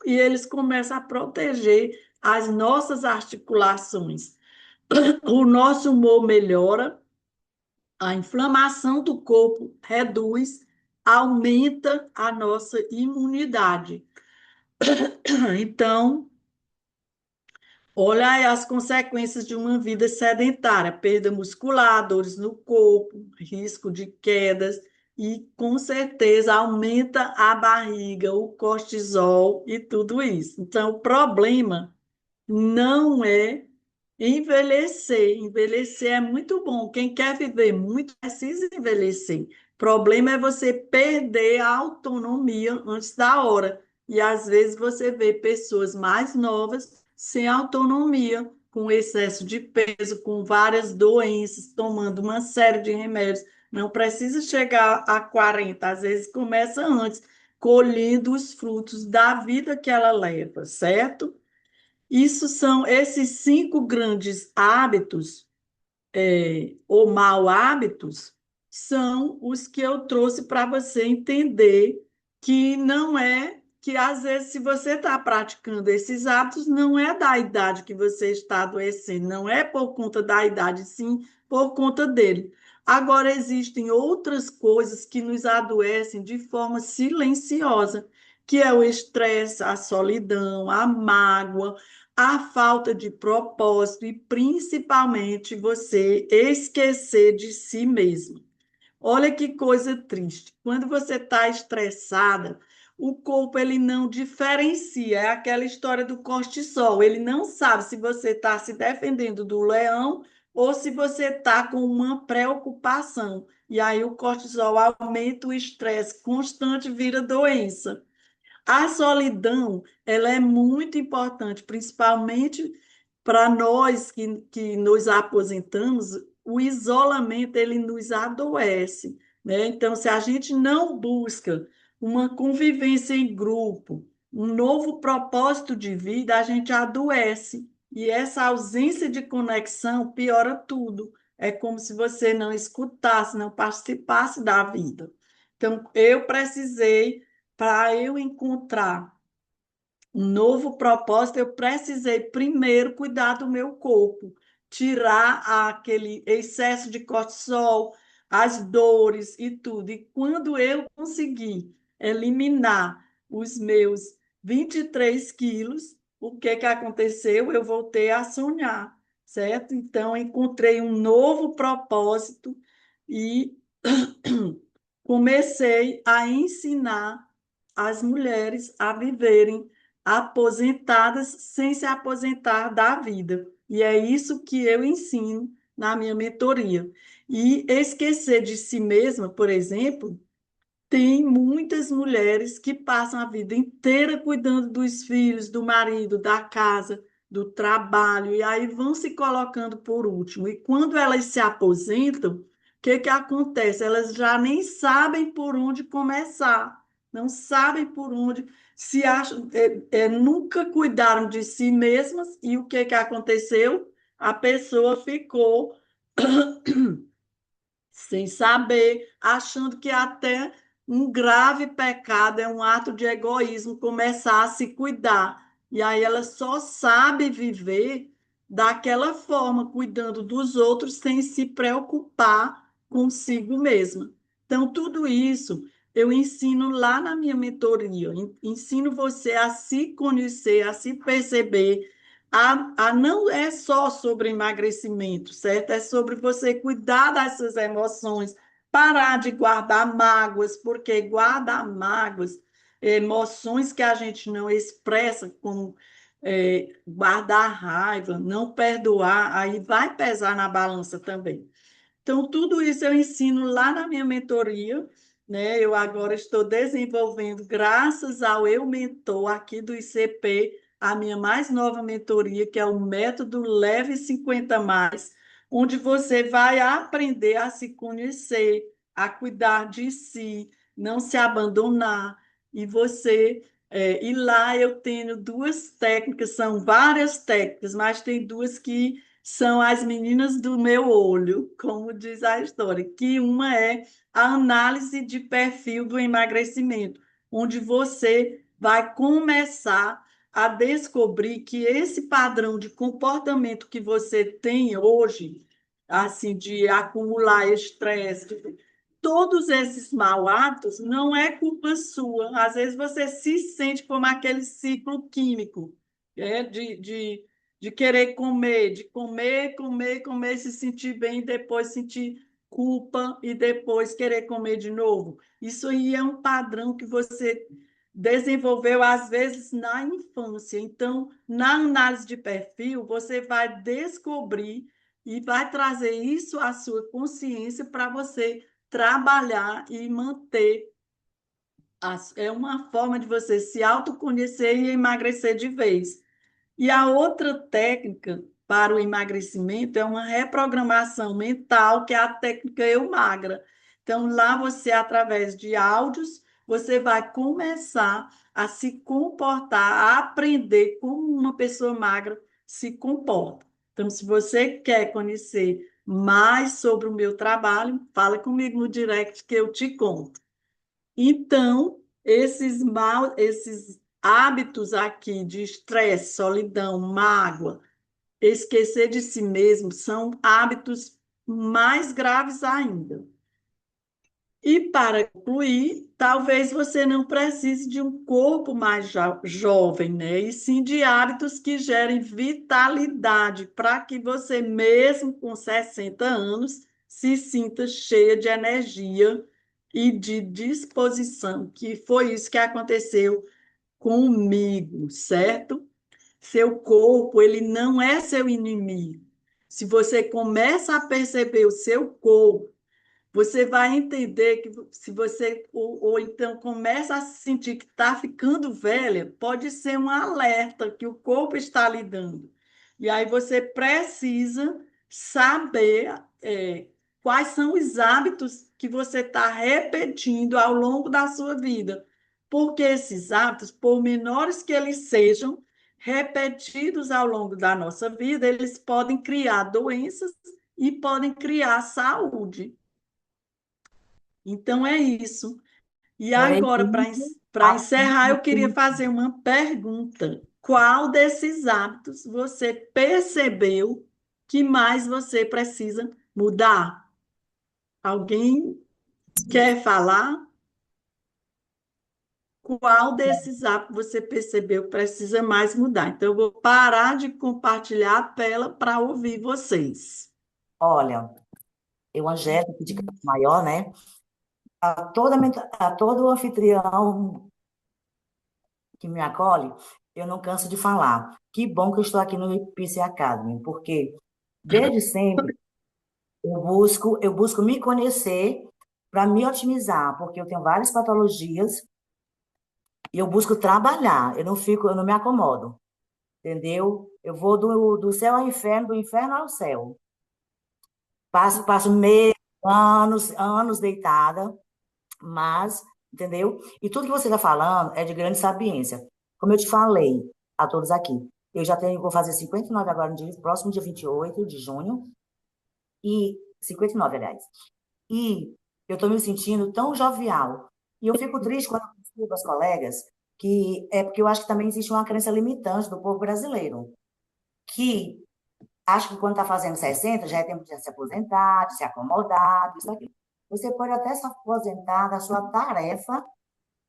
e eles começam a proteger as nossas articulações. O nosso humor melhora, a inflamação do corpo reduz, aumenta a nossa imunidade. Então, olha aí as consequências de uma vida sedentária: perda muscular, dores no corpo, risco de quedas e, com certeza, aumenta a barriga, o cortisol e tudo isso. Então, o problema não é envelhecer. Envelhecer é muito bom. Quem quer viver muito precisa envelhecer. O problema é você perder a autonomia antes da hora. E às vezes você vê pessoas mais novas sem autonomia, com excesso de peso, com várias doenças, tomando uma série de remédios. Não precisa chegar a 40, às vezes começa antes, colhendo os frutos da vida que ela leva, certo? Isso são esses 5 grandes hábitos, ou mau hábitos, são os que eu trouxe para você entender que não é, que às vezes, se você está praticando esses hábitos, não é da idade que você está adoecendo, não é por conta da idade, sim por conta dele. Agora, existem outras coisas que nos adoecem de forma silenciosa, que é o estresse, a solidão, a mágoa, a falta de propósito e, principalmente, você esquecer de si mesmo. Olha que coisa triste. Quando você está estressada, o corpo ele não diferencia. É aquela história do cortisol. Ele não sabe se você está se defendendo do leão ou se você está com uma preocupação. E aí o cortisol aumenta, o estresse constante vira doença. A solidão, ela é muito importante, principalmente para nós que nos aposentamos. O isolamento, ele nos adoece, né? Então, se a gente não busca uma convivência em grupo, um novo propósito de vida, a gente adoece. E essa ausência de conexão piora tudo. É como se você não escutasse, não participasse da vida. Então, eu precisei, para eu encontrar um novo propósito, eu precisei primeiro cuidar do meu corpo, tirar aquele excesso de cortisol, as dores e tudo. E quando eu consegui eliminar os meus 23 quilos, o que que aconteceu? Eu voltei a sonhar, certo? Então, encontrei um novo propósito e comecei a ensinar as mulheres a viverem aposentadas sem se aposentar da vida. E é isso que eu ensino na minha mentoria. E esquecer de si mesma, por exemplo, tem muitas mulheres que passam a vida inteira cuidando dos filhos, do marido, da casa, do trabalho, e aí vão se colocando por último. E quando elas se aposentam, o que que acontece? Elas já nem sabem por onde começar, não sabem por onde, se acham, nunca cuidaram de si mesmas, e o que que aconteceu? A pessoa ficou sem saber, achando que até um grave pecado é um ato de egoísmo começar a se cuidar. E aí ela só sabe viver daquela forma, cuidando dos outros sem se preocupar consigo mesma. Então, tudo isso eu ensino lá na minha mentoria, ensino você a se conhecer, a se perceber, não é só sobre emagrecimento, certo? É sobre você cuidar das suas emoções, parar de guardar mágoas, porque guardar mágoas, emoções que a gente não expressa, como guardar raiva, não perdoar, aí vai pesar na balança também. Então, tudo isso eu ensino lá na minha mentoria, né? Eu agora estou desenvolvendo, graças ao Eu Mentor aqui do ICP, a minha mais nova mentoria, que é o método Leve 50 Mais, onde você vai aprender a se conhecer, a cuidar de si, não se abandonar. E você, e lá eu tenho duas técnicas, são várias técnicas, mas tem duas que são as meninas do meu olho, como diz a história, que uma é a análise de perfil do emagrecimento, onde você vai começar a descobrir que esse padrão de comportamento que você tem hoje, assim, de acumular estresse, todos esses mau hábitos, não é culpa sua. Às vezes você se sente como aquele ciclo químico, de querer comer, de comer, comer, comer, se sentir bem, depois sentir culpa e depois querer comer de novo. Isso aí é um padrão que você desenvolveu, às vezes, na infância. Então, na análise de perfil, você vai descobrir e vai trazer isso à sua consciência para você trabalhar e manter. É uma forma de você se autoconhecer e emagrecer de vez. E a outra técnica para o emagrecimento é uma reprogramação mental, que é a técnica Eu Magra. Então, lá você, através de áudios, você vai começar a se comportar, a aprender como uma pessoa magra se comporta. Então, se você quer conhecer mais sobre o meu trabalho, fala comigo no direct que eu te conto. Então, esses hábitos aqui de estresse, solidão, mágoa, esquecer de si mesmo, são hábitos mais graves ainda. E para concluir, talvez você não precise de um corpo mais jovem, né? E sim de hábitos que gerem vitalidade, para que você, mesmo com 60 anos, se sinta cheia de energia e de disposição, que foi isso que aconteceu comigo, certo? Seu corpo, ele não é seu inimigo. Se você começa a perceber o seu corpo, você vai entender que se você, ou então começa a sentir que está ficando velha, pode ser um alerta que o corpo está lhe dando. E aí você precisa saber quais são os hábitos que você está repetindo ao longo da sua vida. Porque esses hábitos, por menores que eles sejam, repetidos ao longo da nossa vida, eles podem criar doenças e podem criar saúde. Então, é isso. E Por agora, exemplo, para encerrar, eu queria fazer uma pergunta. Qual desses hábitos você percebeu que mais você precisa mudar? Alguém quer falar? Qual desses hábitos você percebeu que precisa mais mudar? Então, eu vou parar de compartilhar a tela para ouvir vocês. olha, eu, Angélica, aqui de Campo Maior, né? A todo anfitrião que me acolhe, eu não canso de falar. Que bom que eu estou aqui no PC Academy, porque desde sempre eu busco me conhecer para me otimizar, porque eu tenho várias patologias e eu busco trabalhar, eu não me acomodo, entendeu? Eu vou do céu ao inferno, do inferno ao céu. Passo meses, anos deitada, mas, entendeu? E tudo que você está falando é de grande sapiência. Como eu te falei a todos aqui, eu já tenho, vou fazer 59 agora no próximo dia 28 de junho, e 59, aliás. E eu estou me sentindo tão jovial. E eu fico triste quando eu percebo as colegas que é porque eu acho que também existe uma crença limitante do povo brasileiro, que acha que quando está fazendo 60 já é tempo de se aposentar, de se acomodar, isso aqui. Você pode até se aposentar da sua tarefa,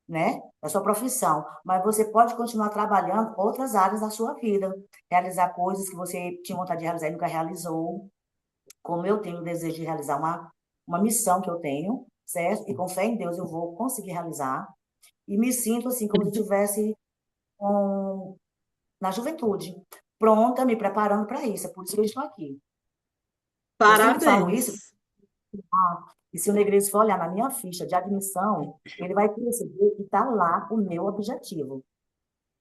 né, da sua profissão, mas você pode continuar trabalhando outras áreas da sua vida, realizar coisas que você tinha vontade de realizar e nunca realizou, como eu tenho o desejo de realizar uma missão que eu tenho, certo? E com fé em Deus eu vou conseguir realizar. E me sinto assim, como se estivesse na juventude, pronta, me preparando para isso. É por isso que eu estou aqui. Eu sempre falo isso, Parabéns. e se o Negreiros for olhar na minha ficha de admissão, ele vai perceber que está lá o meu objetivo,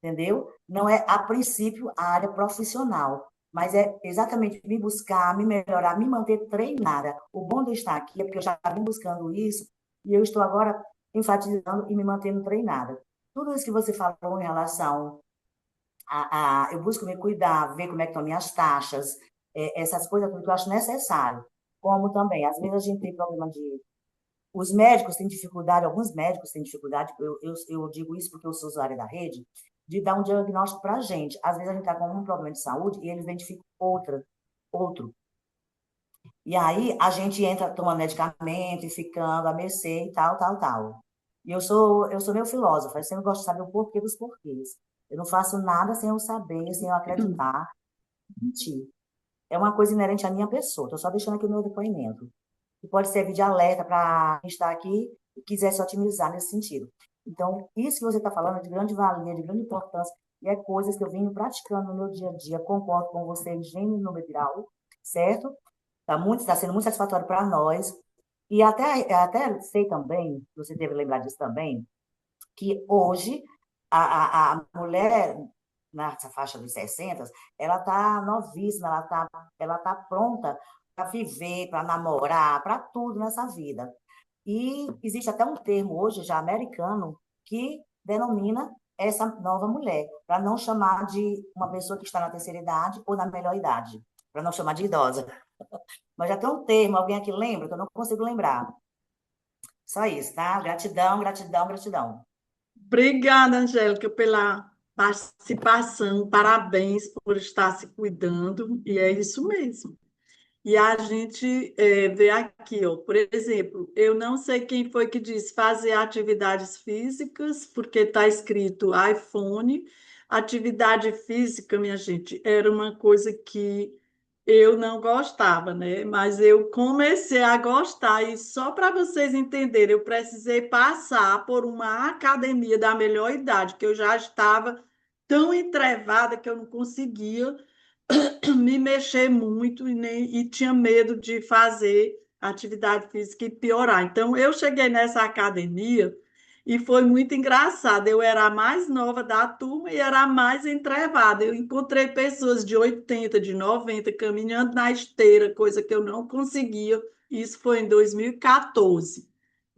entendeu? Não é, a princípio, a área profissional, mas é exatamente me buscar, me melhorar, me manter treinada. O bom de eu estar aqui é porque eu já vim buscando isso e eu estou agora enfatizando e me mantendo treinada. Tudo isso que você falou em relação eu busco me cuidar, ver como é que estão minhas taxas, essas coisas tudo que eu acho necessário. Como também, às vezes a gente tem problema de os médicos têm dificuldade, alguns médicos têm dificuldade, eu digo isso porque eu sou usuária da rede, de dar um diagnóstico para a gente. Às vezes a gente está com um problema de saúde e eles identificam outro. E aí a gente entra tomando medicamento e ficando a mercê e tal, tal, tal. E eu sou meio filósofa, eu sempre gosto de saber o porquê dos porquês. Eu não faço nada sem eu saber, sem eu acreditar, mentir. É uma coisa inerente à minha pessoa. Estou só deixando aqui o meu depoimento que pode servir de alerta para quem está aqui e quiser se otimizar nesse sentido. Então, isso que você está falando é de grande valia, de grande importância, e é coisas que eu venho praticando no meu dia a dia, concordo com você em gênero e número grau, certo? Está sendo muito satisfatório para nós. E até sei também, você deve lembrar disso também, que hoje a mulher nessa faixa dos 60, ela está novíssima, ela tá pronta para viver, para namorar, para tudo nessa vida. E existe até um termo hoje já americano que denomina essa nova mulher, para não chamar de uma pessoa que está na terceira idade ou na melhor idade, para não chamar de idosa. Mas já tem um termo, alguém aqui lembra, que eu não consigo lembrar. Só isso, tá? Gratidão, gratidão, gratidão. Obrigada, Angélica, pela participação. Parabéns por estar se cuidando. E é isso mesmo. E a gente vê aqui, ó, por exemplo, eu não sei quem foi que disse fazer atividades físicas, porque está escrito iPhone. Atividade física, minha gente, era uma coisa que eu não gostava, né? Mas eu comecei a gostar, e só para vocês entenderem, eu precisei passar por uma academia da melhor idade, que eu já estava tão entrevada que eu não conseguia me mexer muito e tinha medo de fazer atividade física e piorar. Então, eu cheguei nessa academia e foi muito engraçado. Eu era a mais nova da turma e era a mais entrevada. Eu encontrei pessoas de 80, de 90 caminhando na esteira, coisa que eu não conseguia. Isso foi em 2014.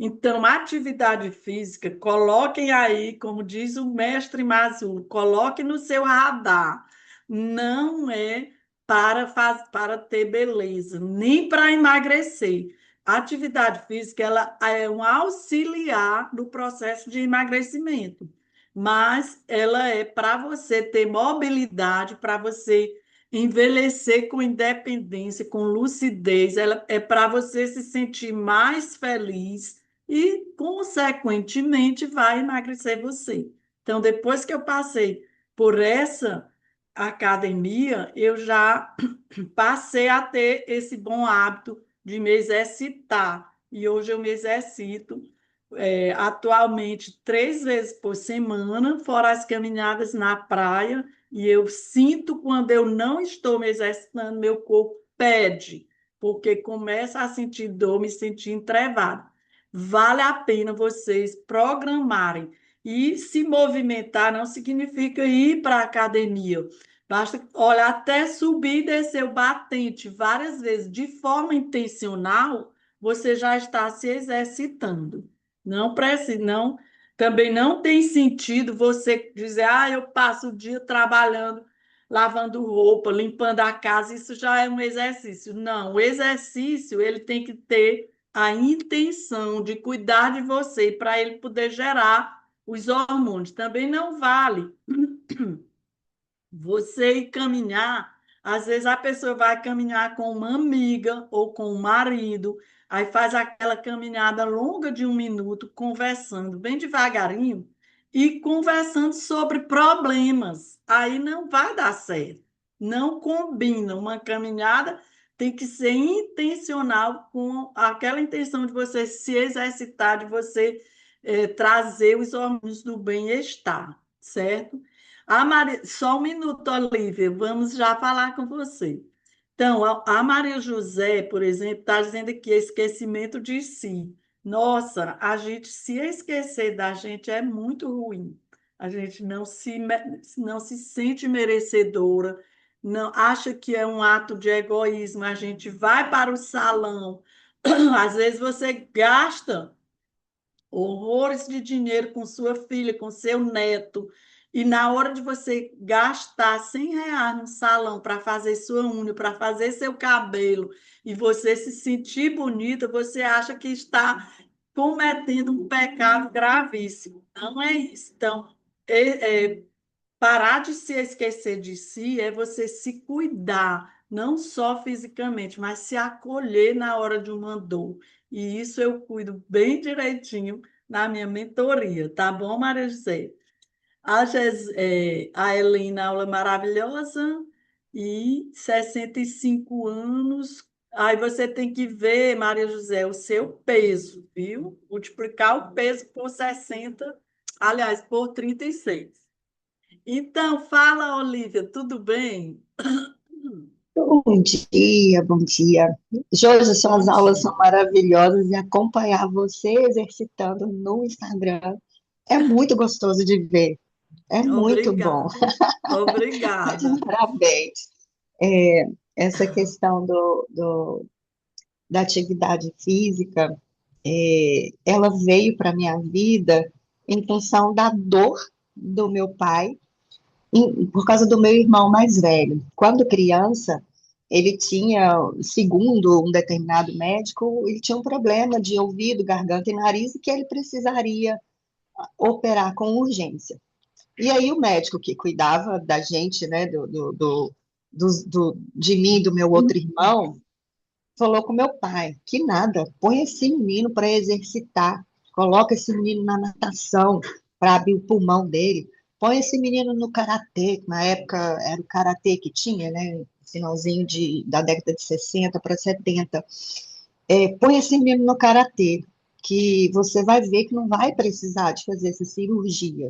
Então, atividade física, coloquem aí, como diz o mestre Mazur, coloque no seu radar. Não é para ter beleza, nem para emagrecer. A atividade física, ela é um auxiliar no processo de emagrecimento, mas ela é para você ter mobilidade, para você envelhecer com independência, com lucidez, ela é para você se sentir mais feliz e, consequentemente, vai emagrecer você. Então, depois que eu passei por essa academia, eu já passei a ter esse bom hábito de me exercitar. E hoje eu me exercito atualmente 3 vezes por semana, fora as caminhadas na praia, e eu sinto quando eu não estou me exercitando, meu corpo pede, porque começa a sentir dor, me sentir entrevado. Vale a pena vocês programarem. E se movimentar não significa ir para a academia. Basta, olha, até subir e descer o batente várias vezes de forma intencional, você já está se exercitando. Não precisa, não, também não tem sentido você dizer, eu passo o dia trabalhando, lavando roupa, limpando a casa, isso já é um exercício. Não, o exercício, ele tem que ter a intenção de cuidar de você para ele poder gerar os hormônios. Também não vale você ir caminhar, às vezes a pessoa vai caminhar com uma amiga ou com o marido, aí faz aquela caminhada longa de 1 minuto, conversando bem devagarinho e conversando sobre problemas. Aí não vai dar certo. Não combina. Uma caminhada tem que ser intencional com aquela intenção de você se exercitar, de você trazer os hormônios do bem-estar, certo? Só 1 minuto, Olivia, vamos já falar com você. Então, a Maria José, por exemplo, está dizendo aqui esquecimento de si. Nossa, a gente se esquecer da gente é muito ruim. A gente não se sente merecedora, não acha que é um ato de egoísmo. A gente vai para o salão, às vezes você gasta horrores de dinheiro com sua filha, com seu neto, e na hora de você gastar R$ 100 no salão para fazer sua unha, para fazer seu cabelo, e você se sentir bonita, você acha que está cometendo um pecado gravíssimo. Não é isso. Então, parar de se esquecer de si é você se cuidar, não só fisicamente, mas se acolher na hora de uma dor. E isso eu cuido bem direitinho na minha mentoria, tá bom, Maria José? A Helena, aula maravilhosa, e 65 anos. Aí você tem que ver, Maria José, o seu peso, viu? Multiplicar o peso por 60, aliás, por 36. Então, fala, Olivia, tudo bem? Bom dia, bom dia. Josi, Bom suas aulas dia. são maravilhosas e acompanhar você exercitando no Instagram é muito gostoso de ver. É muito bom. Obrigada. Obrigada. Parabéns. É, essa questão da atividade física, ela veio para a minha vida em função da dor do meu pai por causa do meu irmão mais velho. Quando criança, ele tinha, segundo um determinado médico, ele tinha um problema de ouvido, garganta e nariz e que ele precisaria operar com urgência. E aí o médico que cuidava da gente, né, de mim e do meu outro irmão, falou com meu pai, que nada, põe esse menino para exercitar, coloca esse menino na natação para abrir o pulmão dele, põe esse menino no karatê, que na época era o karatê que tinha, né, finalzinho da década de 60 para 70, põe esse menino no karatê, que você vai ver que não vai precisar de fazer essa cirurgia.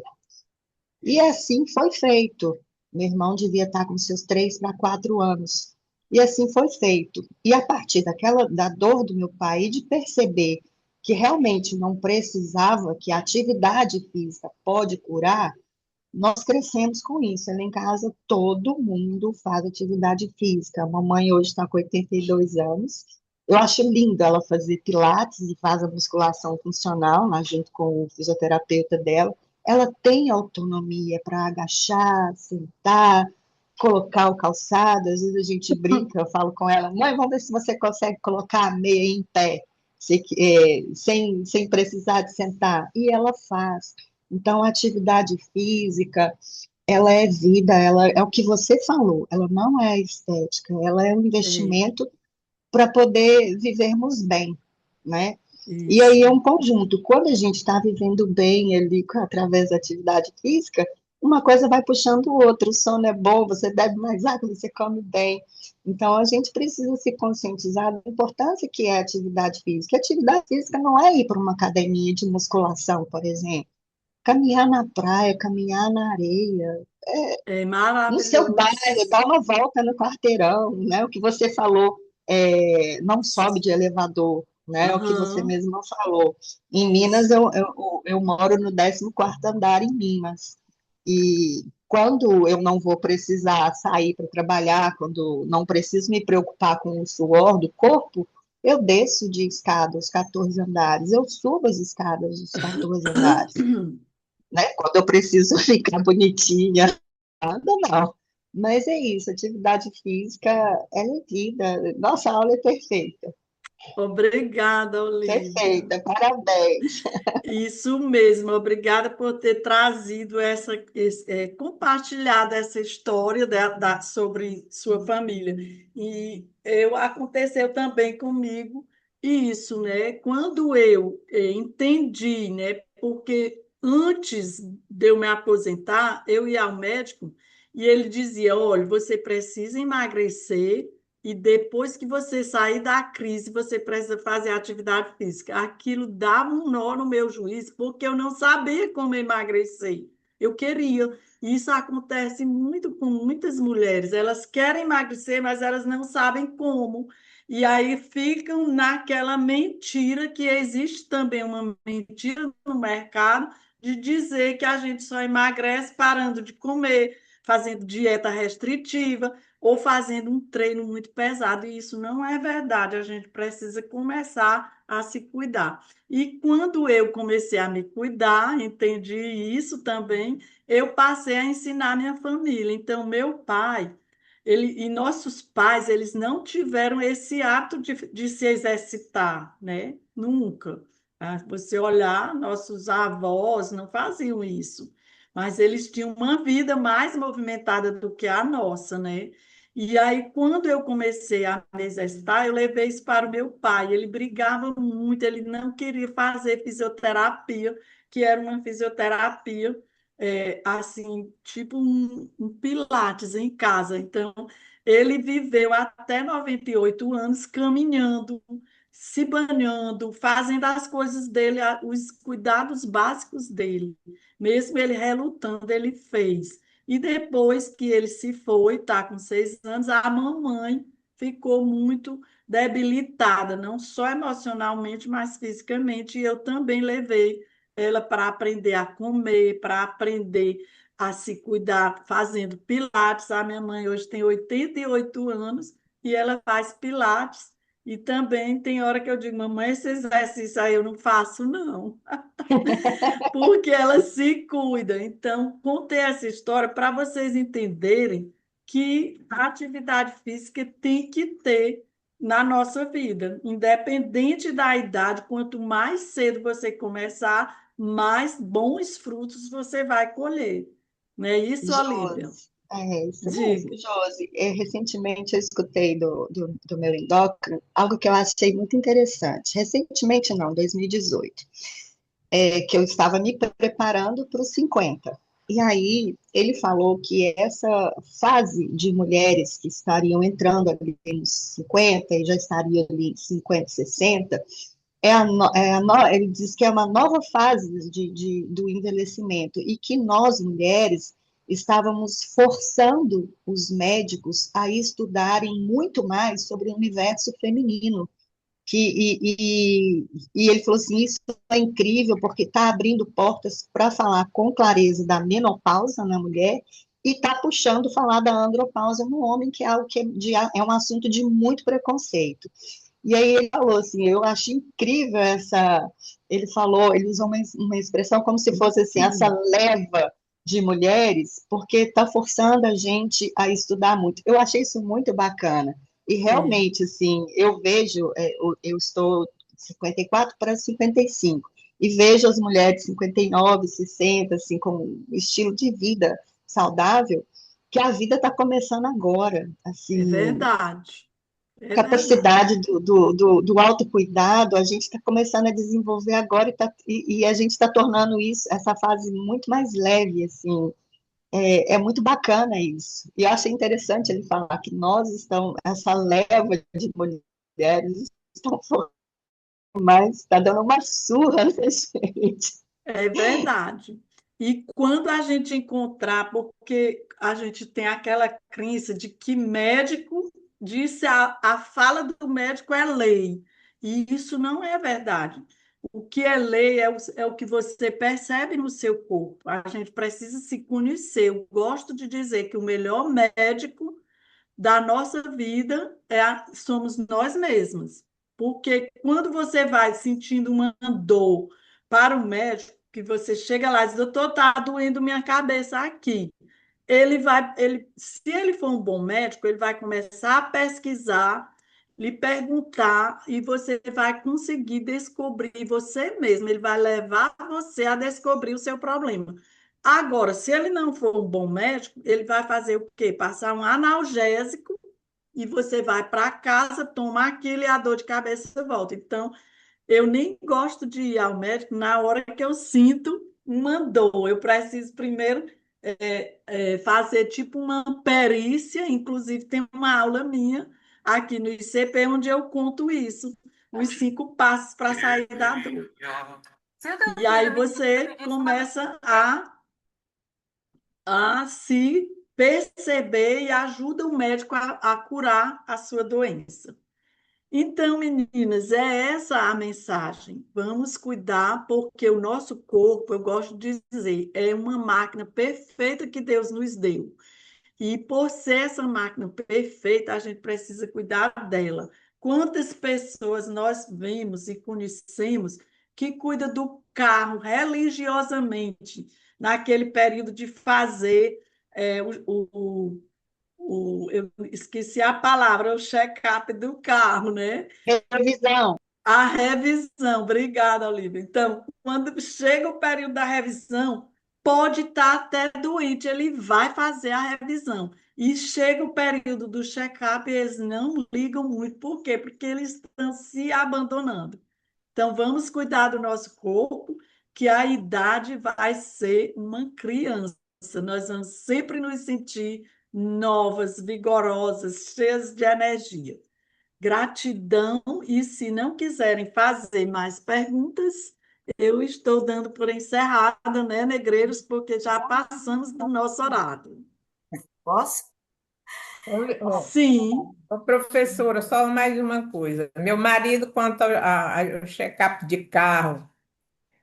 E assim foi feito. Meu irmão devia estar com seus 3 para 4 anos. E assim foi feito. E a partir da dor do meu pai, e de perceber que realmente não precisava, que a atividade física pode curar, nós crescemos com isso. Lá em casa, todo mundo faz atividade física. A mamãe hoje está com 82 anos Eu acho lindo ela fazer pilates e faz a musculação funcional, lá junto com o fisioterapeuta dela. Ela tem autonomia para agachar, sentar, colocar o calçado. Às vezes a gente brinca, eu falo com ela, mãe, vamos ver se você consegue colocar a meia em pé, sem precisar de sentar. E ela faz. Então, a atividade física, ela é vida, ela é o que você falou, ela não é estética, ela é um É, investimento para poder vivermos bem, né? E aí é isso. um conjunto. Quando a gente está vivendo bem ali através da atividade física, uma coisa vai puxando o outro. O sono é bom, você bebe mais água, você come bem. Então a gente precisa se conscientizar da importância que é a atividade física. A atividade física não é ir para uma academia de musculação, por exemplo. Caminhar na praia, caminhar na areia, É no seu bairro, maravilhoso. dá uma volta no quarteirão, né? O que você falou, não sobe de elevador, né? O que você Aham, mesmo falou. Em Minas, isso. eu moro no 14º andar em Minas. E quando eu não vou precisar sair para trabalhar, quando não preciso me preocupar com o suor do corpo, eu desço de escada os 14 andares, eu subo as escadas dos 14 andares, né? Quando eu preciso ficar bonitinha, nada não. Mas é isso, atividade física é vida. Nossa, a aula é perfeita. Obrigada, Olivia. Perfeita, parabéns. Isso mesmo, obrigada por ter trazido compartilhado essa história sobre sua família. E aconteceu também comigo isso, né? Quando eu entendi, né? Porque antes de eu me aposentar, eu ia ao médico e ele dizia: olha, você precisa emagrecer. E depois que você sair da crise, você precisa fazer atividade física. Aquilo dava um nó no meu juízo, porque eu não sabia como emagrecer. Eu queria. Isso acontece muito com muitas mulheres. Elas querem emagrecer, mas elas não sabem como. E aí ficam naquela mentira, que existe também uma mentira no mercado, de dizer que a gente só emagrece parando de comer, fazendo dieta restritiva ou fazendo um treino muito pesado, e isso não é verdade. A gente precisa começar a se cuidar. E quando eu comecei a me cuidar, entendi isso também, eu passei a ensinar minha família. Então, meu pai, e nossos pais, eles não tiveram esse hábito de se exercitar, né? Nunca. Ah, você olhar, nossos avós não faziam isso, mas eles tinham uma vida mais movimentada do que a nossa, né? E aí, quando eu comecei a me exercitar, eu levei isso para o meu pai. Ele brigava muito, ele não queria fazer fisioterapia, que era uma fisioterapia, assim, tipo um pilates em casa. Então, ele viveu até 98 anos caminhando, se banhando, fazendo as coisas dele, os cuidados básicos dele. Mesmo ele relutando, ele fez. E depois que ele se foi, está com 6 anos, a mamãe ficou muito debilitada, não só emocionalmente, mas fisicamente. E eu também levei ela para aprender a comer, para aprender a se cuidar, fazendo pilates. A minha mãe hoje tem 88 anos e ela faz pilates. E também tem hora que eu digo, mamãe, esse exercício aí eu não faço, não, porque ela se cuida. Então, contei essa história para vocês entenderem que a atividade física tem que ter na nossa vida, independente da idade. Quanto mais cedo você começar, mais bons frutos você vai colher. Não é isso, Olivia? Josi, é isso mesmo, Diga. Josi. Recentemente eu escutei do meu endócrino algo que eu achei muito interessante. Recentemente, não, 2018, que eu estava me preparando para os 50. E aí ele falou que essa fase de mulheres que estariam entrando ali nos 50 e já estariam ali em 50, 60, ele diz que é uma nova fase do envelhecimento e que nós, mulheres, estávamos forçando os médicos a estudarem muito mais sobre o universo feminino. E ele falou assim, isso é incrível porque está abrindo portas para falar com clareza da menopausa na mulher e está puxando falar da andropausa no homem, que é algo que é um assunto de muito preconceito. E aí ele falou assim, eu acho incrível essa, ele falou, ele usou uma expressão como se fosse assim, essa leva de mulheres, porque está forçando a gente a estudar muito. Eu achei isso muito bacana. E É, realmente, assim, eu vejo, eu estou 54 para 55, e vejo as mulheres 59, 60, assim, com um estilo de vida saudável, que a vida está começando agora, é assim, verdade. É verdade. capacidade do autocuidado, a gente está começando a desenvolver agora e a gente está tornando isso, essa fase muito mais leve, assim, é muito bacana isso. E eu achei interessante ele falar que nós estamos, essa leva de mulheres estão mas está dando uma surra na gente. É verdade. E quando a gente encontrar, porque a gente tem aquela crença de que médico disse a fala do médico é lei, e isso não é verdade. O que é lei é o que você percebe no seu corpo. A gente precisa se conhecer. Eu gosto de dizer que o melhor médico da nossa vida somos nós mesmos. Porque quando você vai sentindo uma dor para o médico, que você chega lá e diz, doutor, está doendo minha cabeça aqui. Se ele for um bom médico, ele vai começar a pesquisar, lhe perguntar, e você vai conseguir descobrir você mesmo. Ele vai levar você a descobrir o seu problema. Agora, se ele não for um bom médico, ele vai fazer o quê? Passar um analgésico e você vai para casa, toma aquilo e a dor de cabeça volta. Então, eu nem gosto de ir ao médico na hora que eu sinto uma dor. Eu preciso primeiro fazer tipo uma perícia, inclusive tem uma aula minha aqui no ICP onde eu conto isso, os 5 passos para sair da dor. E aí você começa a se perceber e ajuda o médico a curar a sua doença. Então, meninas, é essa a mensagem. Vamos cuidar, porque o nosso corpo, eu gosto de dizer, é uma máquina perfeita que Deus nos deu. E por ser essa máquina perfeita, a gente precisa cuidar dela. Quantas pessoas nós vemos e conhecemos que cuida do carro religiosamente, naquele período de fazer eu esqueci a palavra, o check-up do carro, né? Revisão. A revisão, obrigada, Olivia. Então, quando chega o período da revisão, pode estar até doente, ele vai fazer a revisão. E chega o período do check-up e eles não ligam muito. Por quê? Porque eles estão se abandonando. Então, vamos cuidar do nosso corpo, que a idade vai ser uma criança. Nós vamos sempre nos sentir novas, vigorosas, cheias de energia. Gratidão, e se não quiserem fazer mais perguntas, eu estou dando por encerrada, né, negreiros, porque já passamos do nosso horário. Posso? Sim, Ô, professora, só mais uma coisa. Meu marido, quanto ao check-up de carro,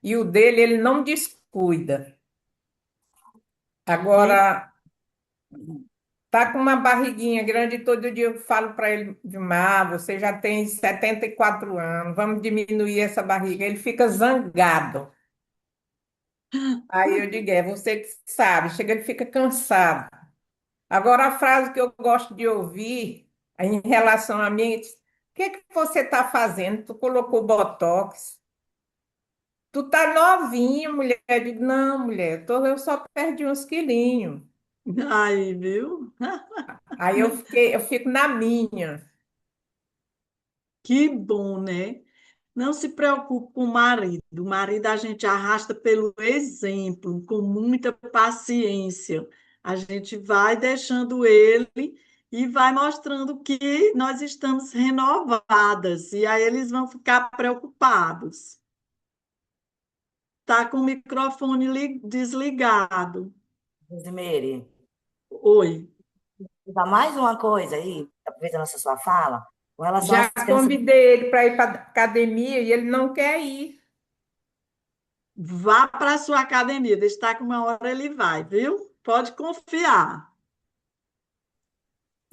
e o dele, ele não descuida. que Agora, tá com uma barriguinha grande, todo dia eu falo para ele, Vilmar, você já tem 74 anos, vamos diminuir essa barriga. Ele fica zangado. Aí eu digo, é você que sabe, chega, ele fica cansado. Agora, a frase que eu gosto de ouvir em relação a mim, o que você está fazendo? Tu colocou botox? Tu tá novinha, mulher. Eu digo, não, mulher, eu só perdi uns quilinhos. aí, viu? Aí eu fico na minha. Que bom, né? Não se preocupe com o marido. O marido a gente arrasta pelo exemplo, com muita paciência. A gente vai deixando ele e vai mostrando que nós estamos renovadas. E aí eles vão ficar preocupados. Tá com o microfone desligado. Rosemary, Oi. dá mais uma coisa aí, aproveitando essa sua fala, com relação Já às crianças. convidei ele para ir para academia e ele não quer ir. Vá para a sua academia. Deixa que uma hora ele vai, viu? Pode confiar.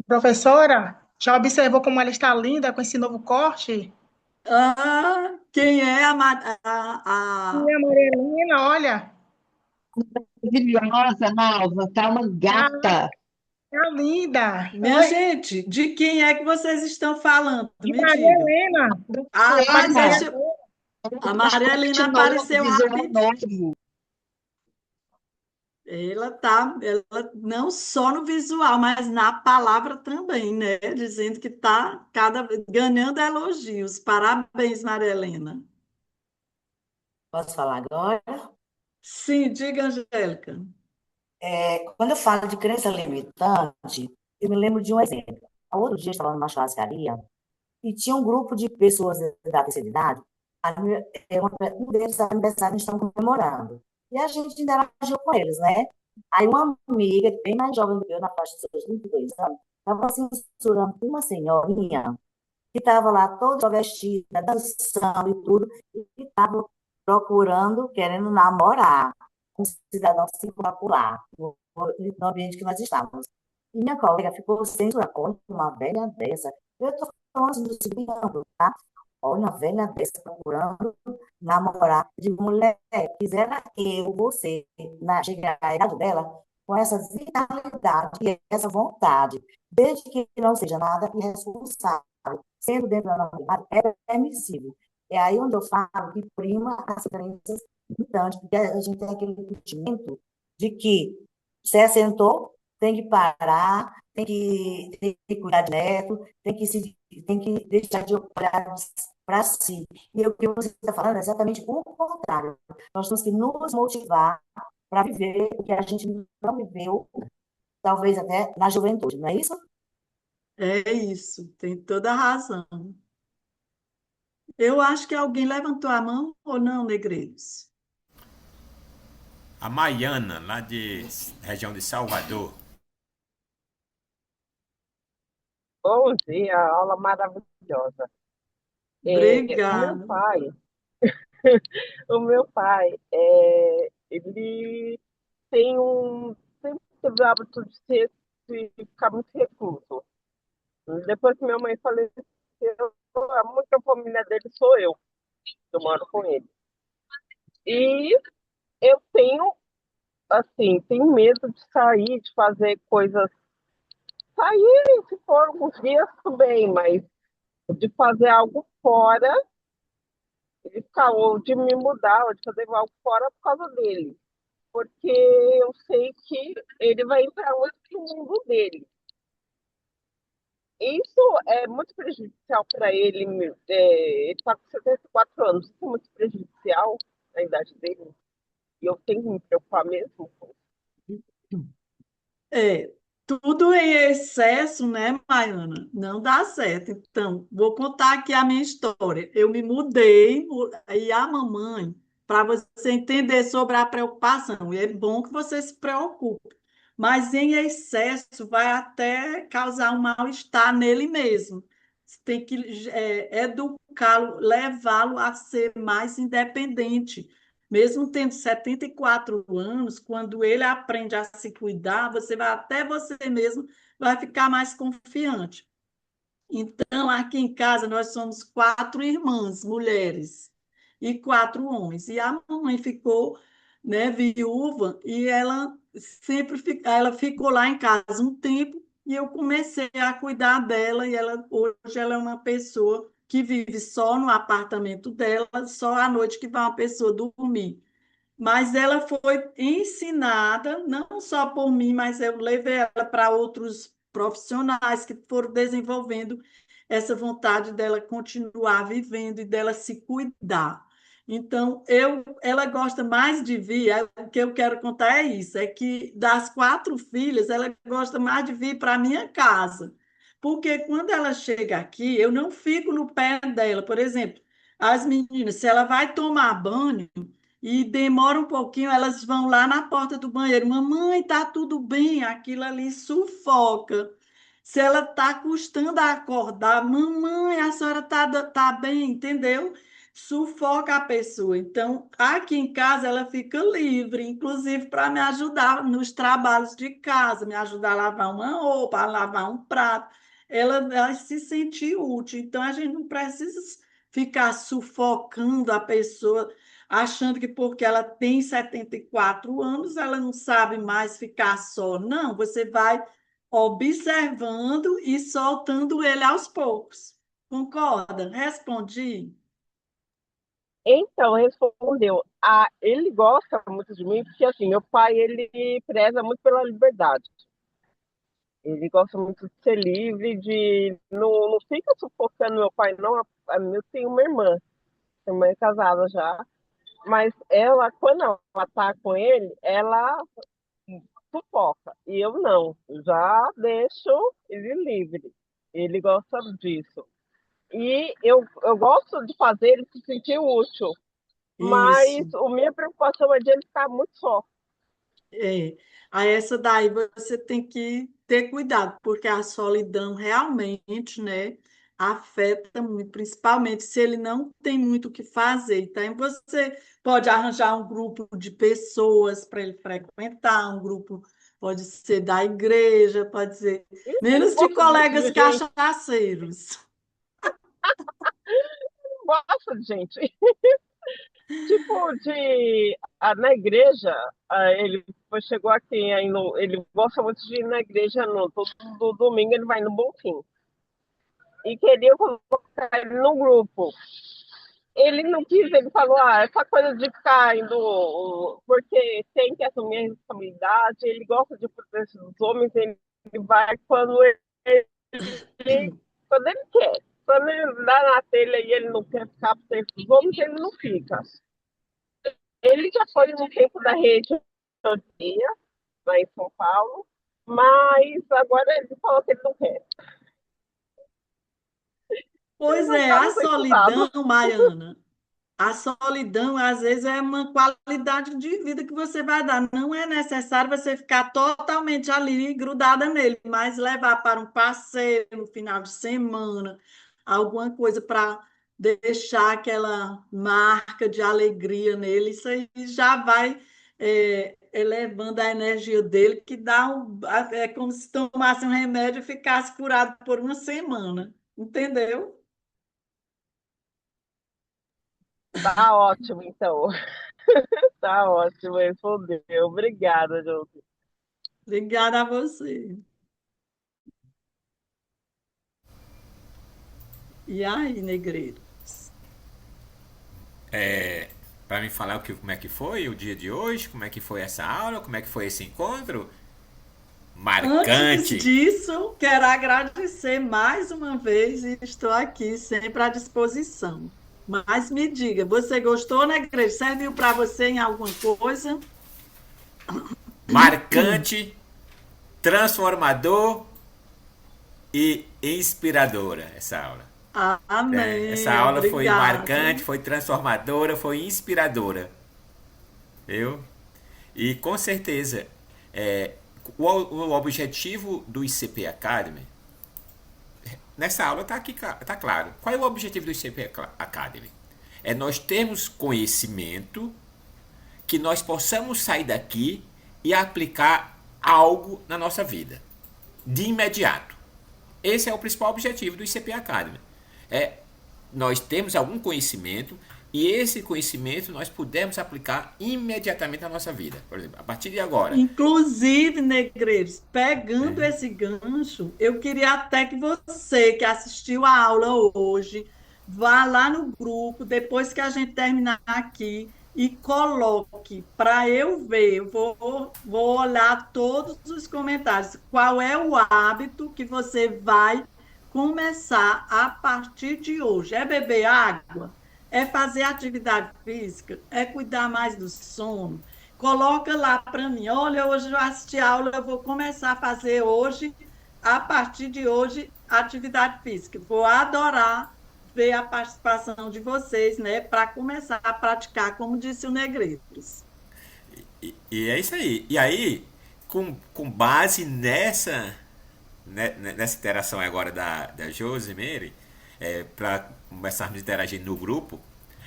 Professora, Já observou como ela está linda com esse novo corte? Ah, quem é E a Maria Helena, olha, Maravilhosa, Nalva, tá uma tá, gata. tá linda. minha Oi, gente, de quem é que vocês estão falando? de Me Maria digam. Helena. Ah, Helena, deixa. Apareceu. A faz Maria corte Helena novo, apareceu visual rapidinho. novo. Ela não só no visual, mas na palavra também, né? Dizendo que está ganhando elogios. Parabéns, Maria Helena. Posso falar agora? Sim, diga, Angélica. Quando eu falo de crença limitante, eu me lembro de um exemplo. Outro dia eu estava numa churrascaria e tinha um grupo de pessoas da terceira idade, um deles aniversário estavam comemorando. E a gente interagiu com eles, né? Aí uma amiga, bem mais jovem do que eu, na faixa dos seus 22 anos, estava censurando uma senhorinha que estava lá toda vestida, dançando e tudo, e estava procurando, querendo namorar com um cidadão circular no ambiente que nós estávamos. E minha colega ficou censurando, olha, uma velha dessa. Eu estou falando assim do seguinte, tá? Olha, uma velha dessa procurando namorar de mulher. Quisera eu, você, chegar à idade dela com essa vitalidade e essa vontade, desde que não seja nada irresponsável, sendo dentro da normalidade, é permissível. É aí onde eu falo que prima as crenças limitantes, porque a gente tem aquele sentimento de que se assentou, tem que parar, tem que cuidar de neto, tem que deixar de olhar para si. E o que você está falando é exatamente o contrário. Nós temos que nos motivar para viver o que a gente não viveu, talvez até na juventude, não é isso? É isso, tem toda a razão. Eu acho que alguém levantou a mão ou não, Negreiros? A Maiana, lá de região de Salvador. Bom dia, aula maravilhosa. O meu Obrigada. pai, ele sempre teve o hábito de ficar muito recluso. Depois que minha mãe faleceu, a única família dele sou eu moro com ele. E eu tenho medo de sair, de fazer coisas. Sair, se for alguns dias, tudo bem, mas de fazer algo fora, de ficar, ou de me mudar, ou de fazer algo fora por causa dele. Porque eu sei que ele vai entrar hoje no mundo dele. Isso é muito prejudicial para ele. Ele está com 74 anos, isso é muito prejudicial na idade dele. E eu tenho que me preocupar mesmo com É, tudo em excesso, né, Maiana? Não dá certo. Então, vou contar aqui a minha história. Eu me mudei e a mamãe, para você entender sobre a preocupação, e é bom que você se preocupe, mas em excesso vai até causar um mal-estar nele mesmo. Você tem que educá-lo, levá-lo a ser mais independente. Mesmo tendo 74 anos, quando ele aprende a se cuidar, até você mesmo vai ficar mais confiante. Então, aqui em casa, nós somos quatro irmãs, mulheres, e quatro homens. E a mamãe ficou, né, viúva, e ela ficou lá em casa um tempo, e eu comecei a cuidar dela, e hoje ela é uma pessoa que vive só no apartamento dela, só à noite que vai uma pessoa dormir. Mas ela foi ensinada, não só por mim, mas eu levei ela para outros profissionais que foram desenvolvendo essa vontade dela continuar vivendo e dela se cuidar. Então, ela gosta mais de vir, o que eu quero contar é isso, é que das quatro filhas, ela gosta mais de vir para a minha casa. Porque quando ela chega aqui, eu não fico no pé dela. Por exemplo, as meninas, se ela vai tomar banho, e demora um pouquinho, elas vão lá na porta do banheiro. Mamãe, tá tudo bem? Aquilo ali sufoca. Se ela tá custando a acordar, mamãe, a senhora tá bem, entendeu? Sufoca a pessoa. Então, aqui em casa, ela fica livre, inclusive para me ajudar nos trabalhos de casa, me ajudar a lavar uma roupa, a lavar um prato. ela vai se sentir útil. Então, a gente não precisa ficar sufocando a pessoa, achando que porque ela tem 74 anos, ela não sabe mais ficar só. Não, você vai observando e soltando ele aos poucos. Concorda? Respondi. Então, respondeu. Ele gosta muito de mim, porque assim, meu pai, ele preza muito pela liberdade. Ele gosta muito de ser livre, de não fica sufocando meu pai, não. Eu tenho uma irmã, minha mãe é casada já, mas ela, quando ela tá com ele, ela sufoca. E eu não, já deixo ele livre. Ele gosta disso. E eu gosto de fazer ele se sentir útil, mas Isso. a minha preocupação é de ele ficar muito só. É. A essa daí você tem que ter cuidado, porque a solidão realmente, né, afeta muito, principalmente se ele não tem muito o que fazer. Então, você pode arranjar um grupo de pessoas para ele frequentar, um grupo pode ser da igreja, pode ser E eu menos de gosto colegas de gente, cachaceiros. gosto de gente. Tipo na igreja, chegou aqui, ele gosta muito de ir na igreja, todo domingo ele vai no Bonfim. E queria colocar ele no grupo. Ele não quis, ele falou, essa coisa de ficar indo, porque tem que assumir a responsabilidade, ele gosta de proteger os homens, ele vai quando ele quer. Quando ele dá na telha e ele não quer ficar protegendo os homens, ele não fica. Ele já foi no tempo da rede dia, lá em São Paulo, mas agora ele falou que ele não quer. Ele Pois não é, está a nos estudado. solidão, Maiana. A solidão, às vezes, é uma qualidade de vida que você vai dar. Não é necessário você ficar totalmente ali grudada nele, mas levar para um passeio no final de semana, alguma coisa para deixar aquela marca de alegria nele. Isso aí já vai elevando a energia dele, que é como se tomasse um remédio e ficasse curado por uma semana. Entendeu? Tá ótimo, então. Tá ótimo, respondeu. Obrigada, Josi. Obrigada a você. E aí, negreiros? Para me falar como é que foi o dia de hoje, como é que foi essa aula, como é que foi esse encontro Antes marcante. disso, quero agradecer mais uma vez e estou aqui sempre à disposição. Mas me diga, você gostou, negreiro? Serviu para você em alguma coisa? Marcante, transformador e inspiradora essa aula. Essa Amém. aula foi Obrigada. marcante, foi transformadora, foi inspiradora. Viu? E com certeza, o objetivo do ICP Academy, nessa aula está aqui, tá claro. Qual é o objetivo do ICP Academy? É nós termos conhecimento que nós possamos sair daqui e aplicar algo na nossa vida, de imediato. Esse é o principal objetivo do ICP Academy. Nós temos algum conhecimento e esse conhecimento nós podemos aplicar imediatamente na nossa vida. Por exemplo, a partir de agora. Inclusive, negreiros, pegando esse gancho, eu queria até que você que assistiu a aula hoje, vá lá no grupo, depois que a gente terminar aqui, e coloque para eu ver. Eu vou olhar todos os comentários. Qual é o hábito que você vai começar a partir de hoje? É beber água? É fazer atividade física? É cuidar mais do sono? Coloca lá para mim. Olha, hoje eu assisti a aula, eu vou começar a fazer hoje, a partir de hoje, atividade física. Vou adorar ver a participação de vocês, né, para começar a praticar, como disse o Negreiros. E é isso aí. E aí, com base nessa interação agora da Josemary, para começarmos a interagir no grupo,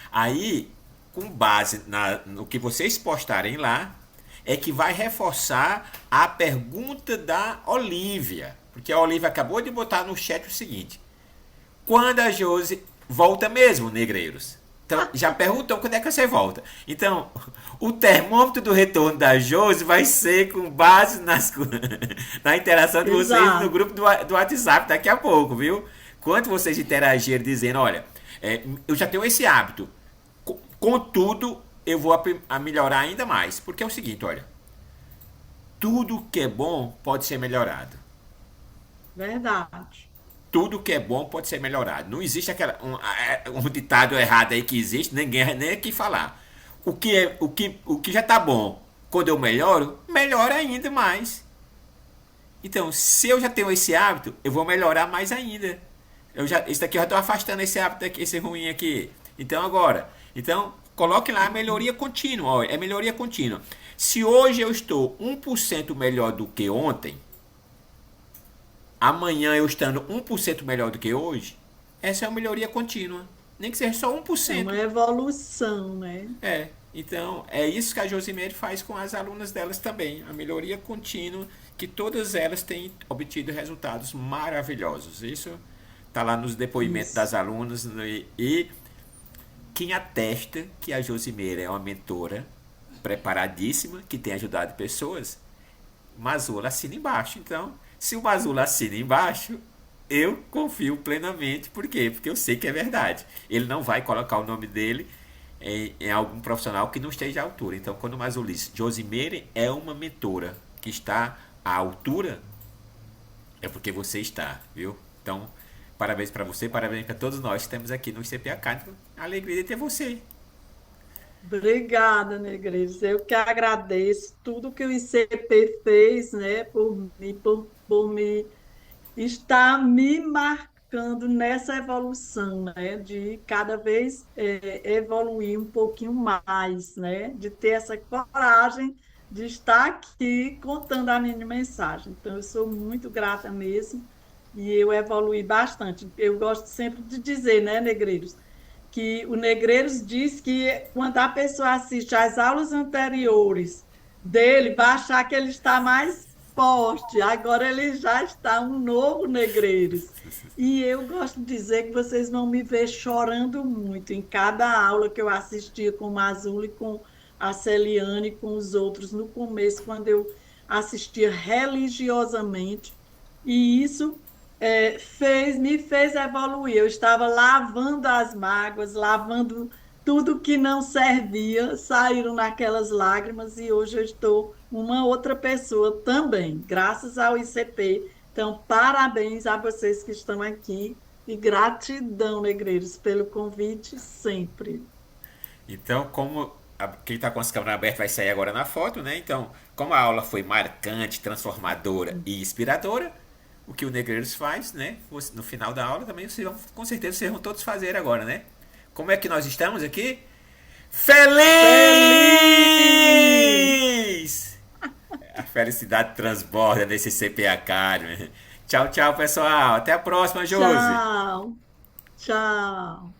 aí, com base no que vocês postarem lá, é que vai reforçar a pergunta da Olivia. Porque a Olivia acabou de botar no chat o seguinte: quando a Josi volta mesmo, negreiros? Então, já perguntou quando é que você volta. Então, o termômetro do retorno da Josi vai ser com base na interação de vocês no Exato. grupo do WhatsApp daqui a pouco, viu? Quando vocês interagirem dizendo, olha, eu já tenho esse hábito, contudo, eu vou a melhorar ainda mais. Porque é o seguinte, olha, tudo que é bom pode ser melhorado. Verdade. Tudo que é bom pode ser melhorado. Não existe um ditado errado aí que existe, ninguém nem aqui falar. O que já tá bom, quando eu melhoro, melhora ainda mais. Então, se eu já tenho esse hábito, eu vou melhorar mais ainda. Esse daqui eu já estou afastando esse hábito aqui, esse ruim aqui. Então agora, coloque lá a melhoria contínua. Ó, é melhoria contínua. Se hoje eu estou 1% melhor do que ontem, amanhã eu estando 1% melhor do que hoje, essa é uma melhoria contínua. Nem que seja só É 1%. uma evolução, né? Então é isso que a Josimere faz com as alunas delas também. A melhoria contínua, que todas elas têm obtido resultados maravilhosos. Isso está lá nos depoimentos Isso. das alunas, né? E quem atesta que a Josimere é uma mentora preparadíssima, que tem ajudado pessoas, Mazula assina embaixo. Então, se o Mazula assina embaixo, eu confio plenamente. Por quê? Porque eu sei que é verdade. Ele não vai colocar o nome dele em algum profissional que não esteja à altura. Então, quando o Mazula diz Josimere é uma mentora que está à altura, é porque você está, viu? Então, parabéns para você, parabéns para todos nós que estamos aqui no CPAK. A alegria de ter você. Obrigada, Negreiros. Eu que agradeço tudo que o ICP fez, né, por me está me marcando nessa evolução, né, de cada vez evoluir um pouquinho mais, né, de ter essa coragem de estar aqui contando a minha mensagem. Então, eu sou muito grata mesmo e eu evolui bastante. Eu gosto sempre de dizer, né, Negreiros, que o Negreiros diz que quando a pessoa assiste às aulas anteriores dele, vai achar que ele está mais forte. Agora ele já está um novo Negreiros. E eu gosto de dizer que vocês vão me ver chorando muito em cada aula que eu assistia com o Mazula e com a Celiane e com os outros no começo, quando eu assistia religiosamente. E isso me fez evoluir. Eu estava lavando as mágoas, lavando tudo que não servia, saíram naquelas lágrimas e hoje eu estou uma outra pessoa também, graças ao ICP. Então, parabéns a vocês que estão aqui e gratidão, negreiros, pelo convite sempre. Então, quem está com as câmeras abertas vai sair agora na foto, né? Então, como a aula foi marcante, transformadora e inspiradora, o que o Negreiros faz, né? No final da aula também vocês vão, com certeza, vocês vão todos fazer agora, né? Como é que nós estamos aqui? Feliz! Feliz! A felicidade transborda nesse CPAK. Né? Tchau, tchau, pessoal. Até a próxima, Josi. Tchau, tchau.